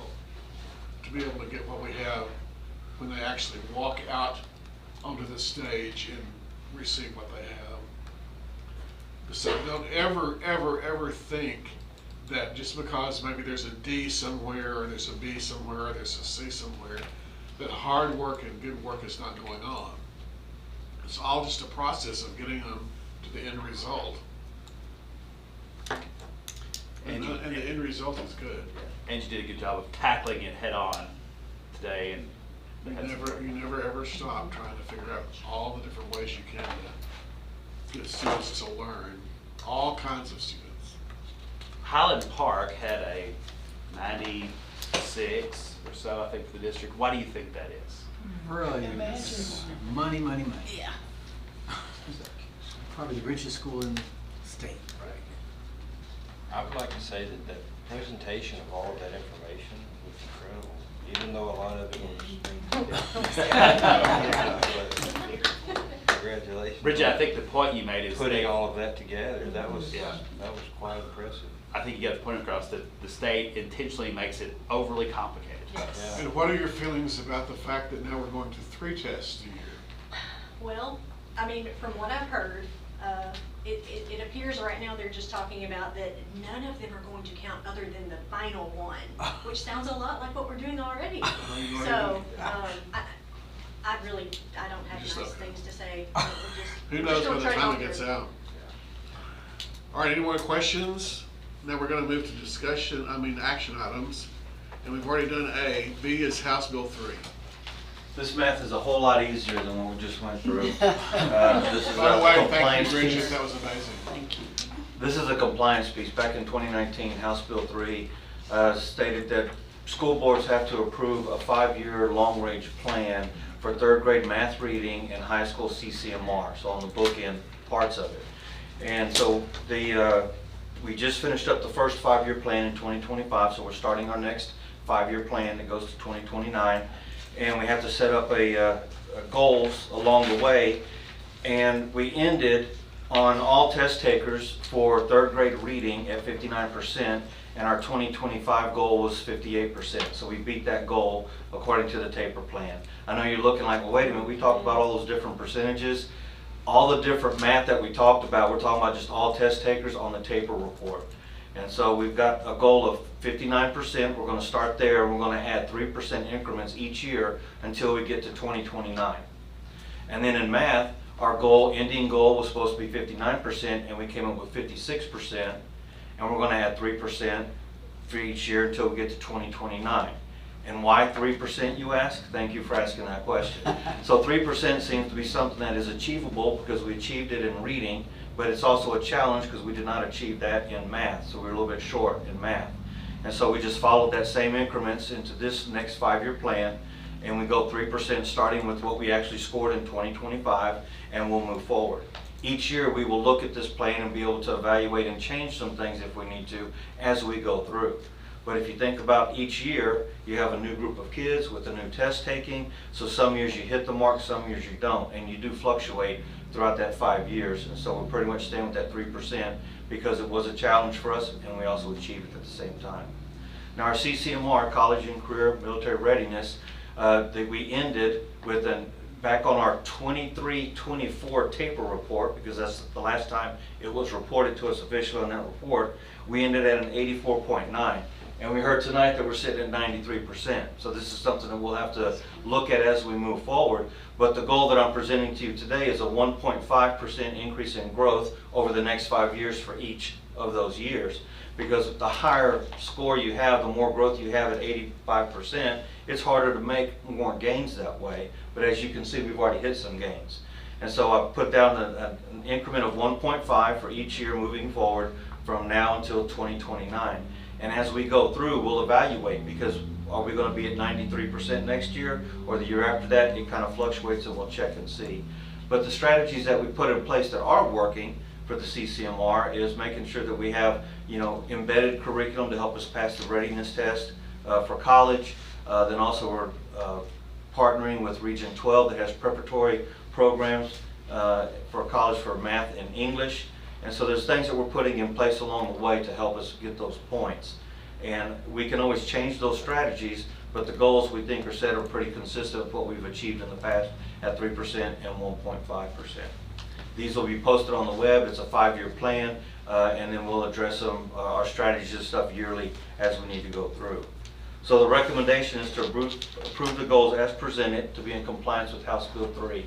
to be able to get what we have when they actually walk out onto the stage and receive what they have. So don't ever think that just because maybe there's a D somewhere or there's a B somewhere or there's a C somewhere, that hard work and good work is not going on. It's all just a process of getting them to the end result. And the end result is good. And you did a good job of tackling it head on today. And you never ever stop trying to figure out all the different ways you can to get students to learn, all kinds of students. Highland Park had a 96 or so, I think, for the district. Why do you think that is? Really, money. Yeah. Probably the richest school in the state. I would like to say that the presentation of all of that information was incredible, even though a lot of it was. Congratulations. Bridget, I think the point you made is putting all of that together. That was Yeah. that was quite impressive. I think you got the point across that the state intentionally makes it overly complicated. Yeah. And what are your feelings about the fact that now we're going to 3 tests a year? Well, I mean, from what I've heard, it appears right now they're just talking about that none of them are going to count other than the final one, which sounds a lot like what we're doing already. So, I don't have Just nice okay. things to say. Who knows by the time it gets out? All right, any more questions? Now we're going to move to action items. And we've already done A. B is House Bill 3. This math is a whole lot easier than what we just went through. This is By the a way, thank compliance you, Bridget, piece. that was amazing. Thank you. This is a compliance piece. Back in 2019, House Bill 3 stated that school boards have to approve a 5-year long-range plan for 3rd grade math reading and high school CCMR, so on the bookend parts of it. And so we just finished up the first 5-year plan in 2025, so we're starting our next 5-year plan that goes to 2029. And we have to set up goals along the way. And we ended on all test takers for 3rd grade reading at 59%, and our 2025 goal was 58%. So we beat that goal according to the taper plan. I know you're looking like, well, wait a minute, we talked about all those different percentages. All the different math that we talked about, we're talking about just all test takers on the taper report. And so we've got a goal of 59%. We're going to start there. We're going to add 3% increments each year until we get to 2029. And then in math, our ending goal was supposed to be 59%, and we came up with 56%. And we're going to add 3% for each year until we get to 2029. And why 3%, you ask? Thank you for asking that question. So 3% seems to be something that is achievable because we achieved it in reading, but it's also a challenge because we did not achieve that in math, so we're a little bit short in math. And so we just followed that same increments into this next 5-year plan, and we go 3% starting with what we actually scored in 2025, and we'll move forward. Each year we will look at this plan and be able to evaluate and change some things if we need to as we go through. But if you think about each year, you have a new group of kids with a new test taking, so some years you hit the mark, some years you don't, and you do fluctuate throughout that 5 years. And so we're pretty much staying with that 3% because it was a challenge for us, and we also achieved it at the same time. Now our CCMR, College and Career Military Readiness, that we ended with back on our 23-24 taper report, because that's the last time it was reported to us officially on that report, we ended at an 84.9. And we heard tonight that we're sitting at 93%. So this is something that we'll have to look at as we move forward. But the goal that I'm presenting to you today is a 1.5% increase in growth over the next 5 years for each of those years. Because the higher score you have, the more growth you have at 85%, it's harder to make more gains that way. But as you can see, we've already hit some gains. And so I put down an increment of 1.5 for each year moving forward from now until 2029. And as we go through, we'll evaluate, because are we going to be at 93% next year, or the year after that? It kind of fluctuates, and we'll check and see. But the strategies that we put in place that are working for the CCMR is making sure that we have, embedded curriculum to help us pass the readiness test for college. Then also we're partnering with Region 12 that has preparatory programs for college for math and English. And so there's things that we're putting in place along the way to help us get those points. And we can always change those strategies, but the goals we think are set are pretty consistent with what we've achieved in the past at 3% and 1.5%. These will be posted on the web. It's a 5-year plan, and then we'll address our strategies and stuff yearly as we need to go through. So the recommendation is to approve the goals as presented to be in compliance with House Bill 3,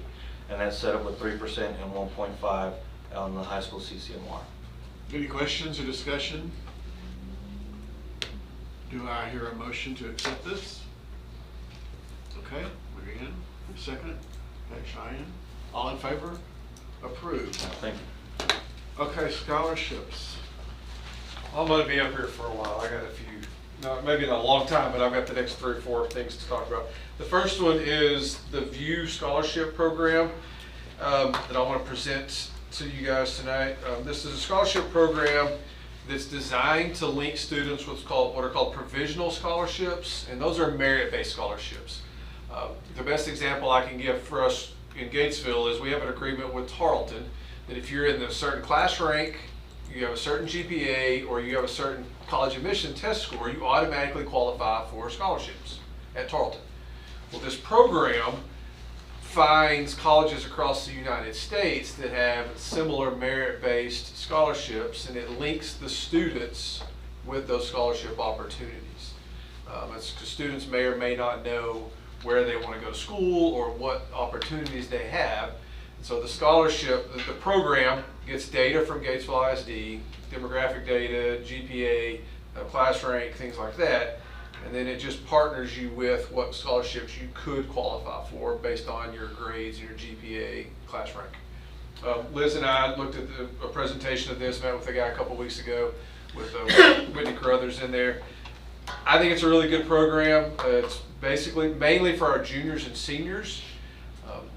and that's set up with 3% and 1.5% on the high school CCMR. Any questions or discussion? Do I hear a motion to accept this? Okay, Marianne, second. Okay, Cheyenne. All in favor? Approved. Thank you. Okay, scholarships. I'm going to be up here for a while. I got a few, maybe not a long time, but I've got the next 3 or 4 things to talk about. The first one is the VIEW Scholarship Program that I want to present to you guys tonight. This is a scholarship program that's designed to link students with what are called provisional scholarships, and those are merit-based scholarships. The best example I can give for us in Gatesville is we have an agreement with Tarleton that if you're in a certain class rank, you have a certain GPA, or you have a certain college admission test score, you automatically qualify for scholarships at Tarleton. Well, this program finds colleges across the United States that have similar merit-based scholarships, and it links the students with those scholarship opportunities. Students may or may not know where they want to go to school or what opportunities they have. And so the scholarship, the program gets data from Gatesville ISD, demographic data, GPA, class rank, things like that. And then it just partners you with what scholarships you could qualify for based on your grades and your GPA, class rank. Liz and I looked at a presentation of this, met with a guy a couple weeks ago with Whitney Carruthers in there. I think it's a really good program. It's basically mainly for our juniors and seniors.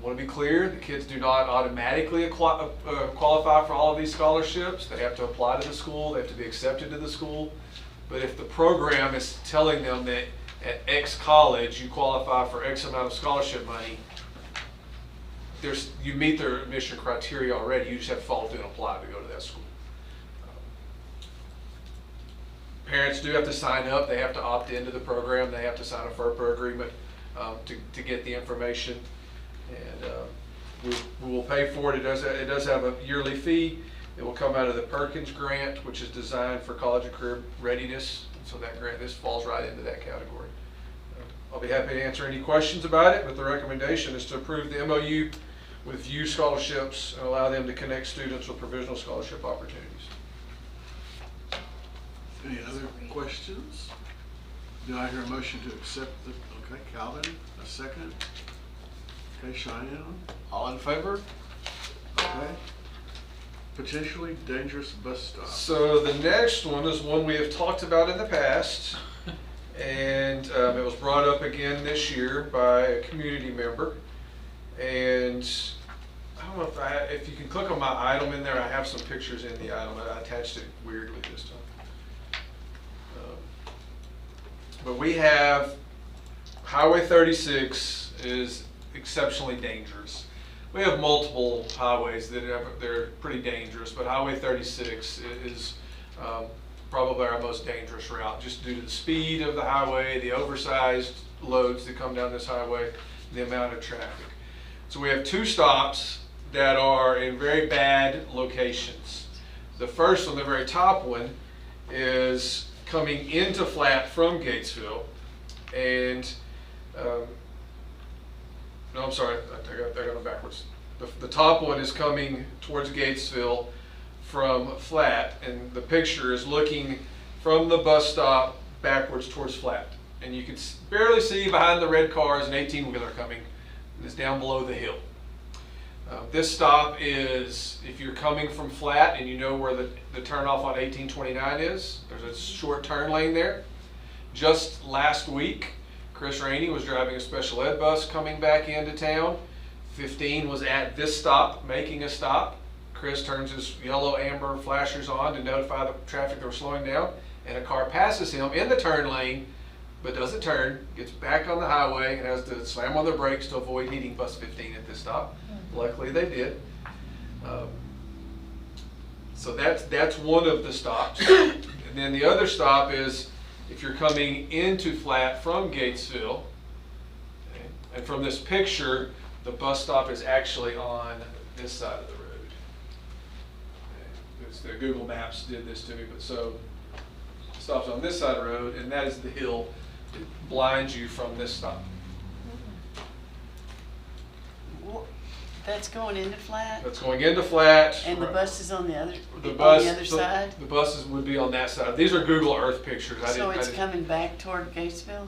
Want to be clear, the kids do not automatically qualify for all of these scholarships. They have to apply to the school, they have to be accepted to the school. But if the program is telling them that at X college you qualify for X amount of scholarship money, you meet their admission criteria already. You just have to follow through and apply to go to that school. Parents do have to sign up. They have to opt into the program. They have to sign a FERPA agreement to get the information. And we will pay for it. It does have a yearly fee. It will come out of the Perkins grant, which is designed for college and career readiness. So that grant, this falls right into that category. I'll be happy to answer any questions about it, but the recommendation is to approve the MOU with VIEW scholarships and allow them to connect students with provisional scholarship opportunities. Any other questions? Do I hear a motion to accept the, okay, Calvin, a second. Okay, Cheyenne, all in favor? Okay. Potentially dangerous bus stop. So the next one is one we have talked about in the past, and it was brought up again this year by a community member. And I don't know if you can click on my item in there. I have some pictures in the item. I attached it weirdly this time. But we have Highway 36 is exceptionally dangerous. We have multiple highways that they're pretty dangerous, but Highway 36 is probably our most dangerous route, just due to the speed of the highway, the oversized loads that come down this highway, the amount of traffic. So we have two stops that are in very bad locations. The first one, the very top one, is coming into Flat from Gatesville, and no, I'm sorry, I got them backwards. The top one is coming towards Gatesville from Flat, and the picture is looking from the bus stop backwards towards Flat. And you can barely see behind the red cars an 18-wheeler coming, and it's down below the hill. This stop is, if you're coming from Flat and you know where the turnoff on 1829 is, there's a short turn lane there. Just last week, Chris Rainey was driving a special ed bus coming back into town. 15 was at this stop, making a stop. Chris turns his yellow amber flashers on to notify the traffic that we're slowing down, and a car passes him in the turn lane, but doesn't turn, gets back on the highway, and has to slam on the brakes to avoid hitting bus 15 at this stop. Luckily they did. So that's one of the stops. And then the other stop is if you're coming into Flat from Gatesville, okay, and from this picture, the bus stop is actually on this side of the road. Okay. The Google Maps did this to me, but so it stops on this side of the road, and that is the hill that blinds you from this stop. That's going into Flat? That's going into Flat. And the bus is on the other, side? The buses would be on that side. These are Google Earth pictures. So it's coming back toward Gatesville?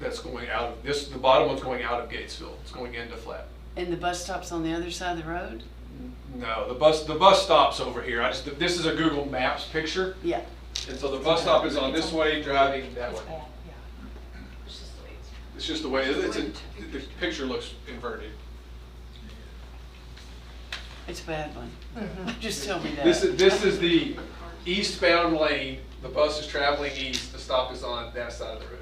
That's going out of this. The bottom one's going out of Gatesville. It's going into Flat. And the bus stop's on the other side of the road? No, the bus stops over here. This is a Google Maps picture. Yeah. And so the bus stop is on this way, driving that way. It's just the way. The picture looks inverted. It's a bad one. Just tell me that. This is the eastbound lane, the bus is traveling east, the stop is on that side of the road.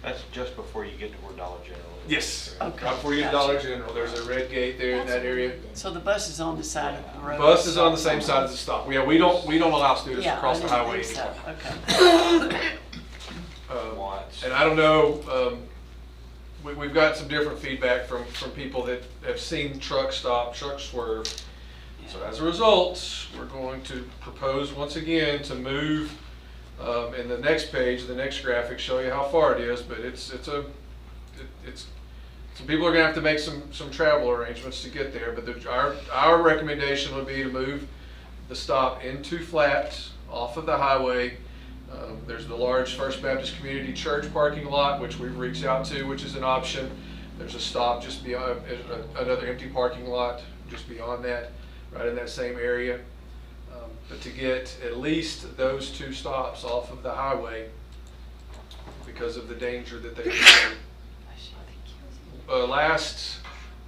That's just before you get to where Dollar General is. Yes. Okay, Right before you get to gotcha. Dollar General, there's a red gate there in that area. So the bus is on the side of the road? Bus is on the same side as the stop. Yeah, we don't allow students to Yeah, cross I the didn't highway think anymore. so. Okay. Watts. And I don't know, we've got some different feedback from people that have seen trucks stop, trucks swerve. So as a result, we're going to propose once again to move, in the next page, the next graphic, show you how far it is, but some people are gonna have to make some travel arrangements to get there, but our recommendation would be to move the stop into flat off of the highway. There's the large First Baptist Community Church parking lot, which we've reached out to, which is an option. There's a stop just beyond, another empty parking lot just beyond that, right in that same area. But to get at least those two stops off of the highway because of the danger that they present. Last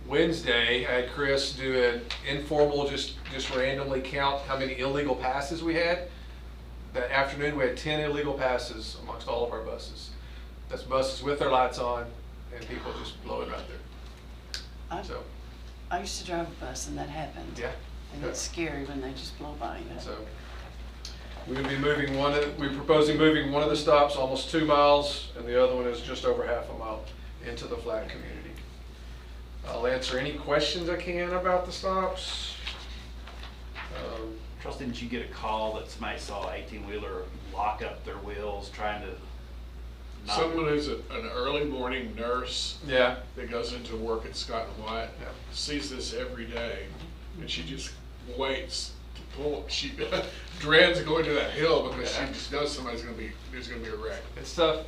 Wednesday, I had Chris do an informal, just randomly count how many illegal passes we had. That afternoon, we had 10 illegal passes amongst all of our buses. That's buses with their lights on and people just blowing right there. So, I used to drive a bus and that happened. yeah. And it's scary when they just blow by you. So we would be moving we're proposing moving one of the stops almost 2 miles and the other one is just over half a mile into the flat community. I'll answer any questions I can about the stops. Charles, didn't you get a call that somebody saw an 18-wheeler lock up their wheels trying to not... Someone who's an early morning nurse Yeah. that goes into work at Scott and White sees this every day, and she just waits to pull. She dreads going to that hill because she just knows there's gonna be a wreck. It's tough.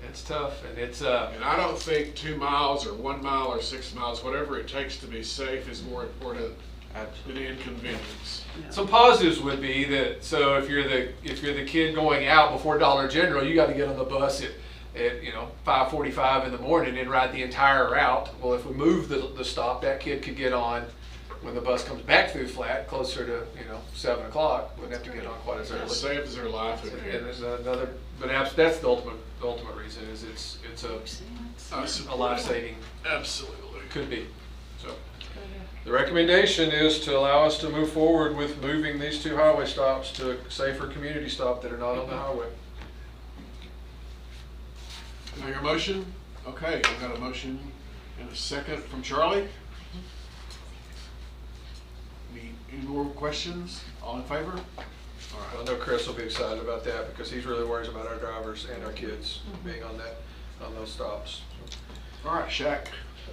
It's tough, and it's And I don't think 2 miles or 1 mile or 6 miles, whatever it takes to be safe, is more important than the inconvenience. Some positives would be that, so if you're the kid going out before Dollar General, you got to get on the bus at 5:45 in the morning and ride the entire route. Well, if we move the stop, that kid could get on when the bus comes back through flat, closer to 7 o'clock. Wouldn't have to get on quite as early. It saves their life. And there's another, but that's the ultimate reason is it's a life saving. Absolutely. Could be. So. The recommendation is to allow us to move forward with moving these two highway stops to a safer community stop that are not on the highway. Can I hear a motion? Okay, I've got a motion and a second from Charlie. Any more questions? All in favor? All I right. know Chris will be excited about that because he's really worries about our drivers and our kids being on those stops. All right, Shaq.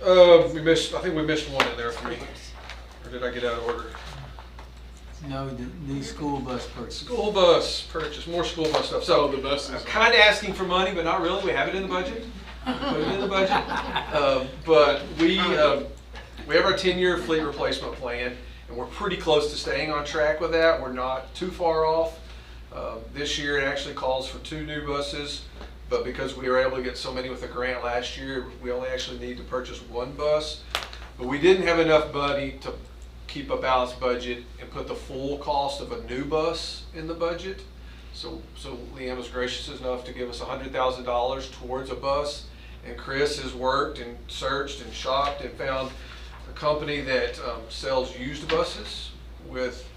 I think we missed one in there for me. Or did I get out of order? No, the school bus purchase. School bus purchase, more school bus stuff. So the buses. I'm kind of asking for money, but not really. We have it in the budget. We put it in the budget. But we have our 10-year fleet replacement plan, and we're pretty close to staying on track with that. We're not too far off. This year it actually calls for 2 new buses, but because we were able to get so many with a grant last year, we only actually need to purchase 1 bus. But we didn't have enough money to keep a balanced budget and put the full cost of a new bus in the budget. So Leanne was gracious enough to give us $100,000 towards a bus, and Chris has worked and searched and shopped and found a company that sells used buses with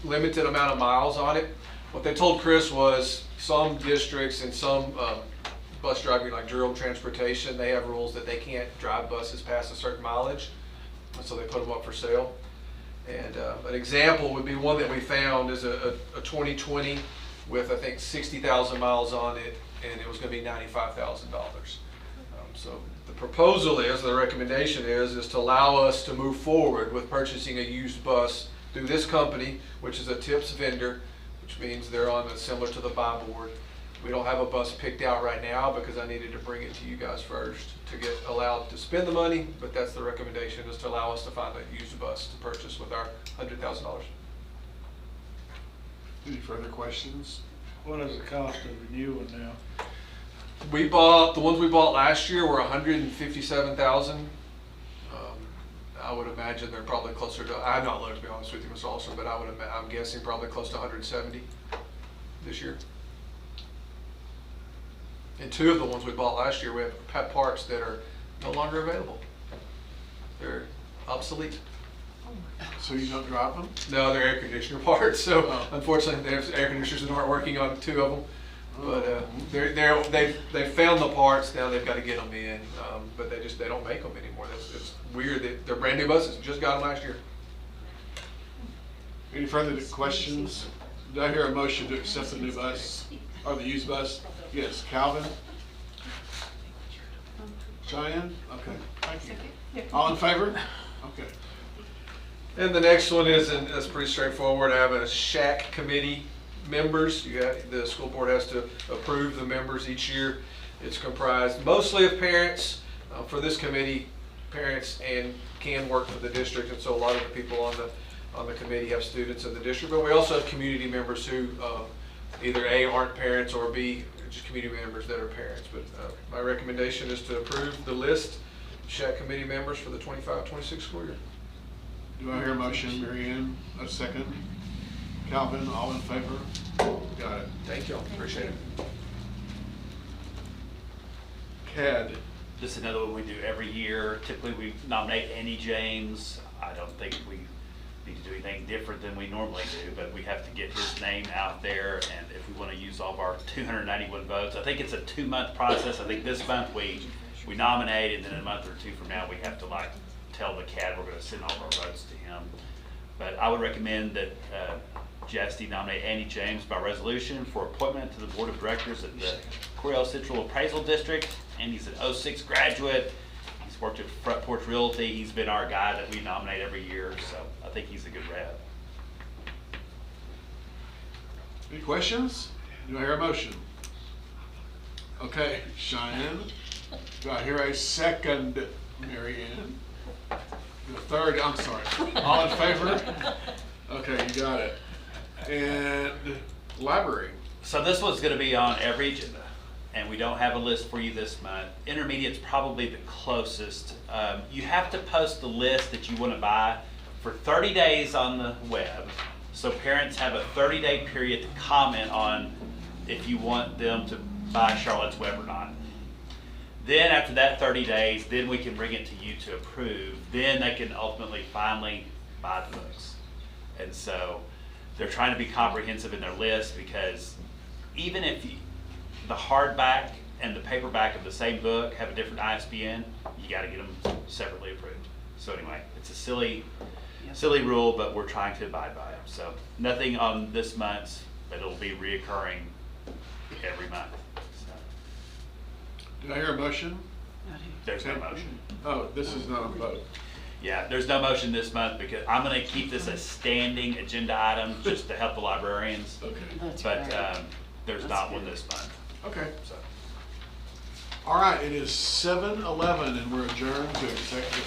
limited amount of miles on it. What they told Chris was some districts and some bus driving, like Durham Transportation, they have rules that they can't drive buses past a certain mileage, and so they put them up for sale. And an example would be one that we found is a 2020 with I think 60,000 miles on it, and it was going to be $95,000. So the proposal is, the recommendation is to allow us to move forward with purchasing a used bus through this company, which is a TIPS vendor, which means they're on similar to the buy board. We don't have a bus picked out right now because I needed to bring it to you guys first to get allowed to spend the money, but that's the recommendation, is to allow us to find a used bus to purchase with our $100,000. Any further questions? What is the cost of the new one now? The ones we bought last year were $157,000. I would imagine they're probably closer to, I've not looked, to be honest with you, Ms. Olson, but I'm guessing probably close to 170 this year. And 2 of the ones we bought last year, we have parts that are no longer available. They're obsolete. So you don't drop them? No, they're air conditioner parts, so unfortunately, there's air conditioners that aren't working on 2 of them. But they've found the parts, now they've got to get them in, but they don't make them anymore. It's weird that they're brand new buses, just got them last year. Any further questions? Do I hear a motion to accept the new bus, or the used bus? Yes, Calvin? Cheyenne? Okay, thank you. All in favor? Okay. And the next one is pretty straightforward. I have a SHAC committee members. The school board has to approve the members each year. It's comprised mostly of parents. For this committee, parents and can work for the district, and so a lot of the people on the committee have students in the district. But we also have community members who either A, aren't parents, or B, just community members that are parents. But my recommendation is to approve the list of SHAC committee members for the 25-26 school year. Do I hear a motion, Mary Ann? A second? Calvin, all in favor? Got it. Thank you all, appreciate it. CAD. This is another one we do every year. Typically, we nominate Andy James. I don't think we need to do anything different than we normally do, but we have to get his name out there, and if we want to use all of our 291 votes, I think it's a 2-month process. I think this month we nominate, and then a month or 2 from now, we have to tell the CAD we're going to send all of our votes to him. But I would recommend that JSD nominate Andy James by resolution for appointment to the board of directors at the Coryell Central Appraisal District. Andy's an 06 graduate. He's worked at Front Porch Realty. He's been our guy that we nominate every year, so I think he's a good rep. Any questions? Do I hear a motion? Okay, Cheyenne. Do I hear a second, Mary Ann? The third, I'm sorry. All in favor? Okay, you got it. And library. So this one's going to be on every agenda, and we don't have a list for you this month. Intermediate's probably the closest. You have to post the list that you want to buy for 30 days on the web. So parents have a 30-day period to comment on if you want them to buy Charlotte's Web or not. Then after that 30 days, then we can bring it to you to approve. Then they can ultimately finally buy the books. And so they're trying to be comprehensive in their list, because even if the hardback and the paperback of the same book have a different ISBN, you got to get them separately approved. So anyway, it's a silly rule, but we're trying to abide by them. So nothing on this month's, but it'll be reoccurring every month. Do I hear a motion? There's no motion. Oh, this is not a vote. Yeah, there's no motion this month because I'm going to keep this a standing agenda item just to help the librarians. Okay. But there's not one this month. Okay. So. All right, it is 7:11 and we're adjourned to executive session.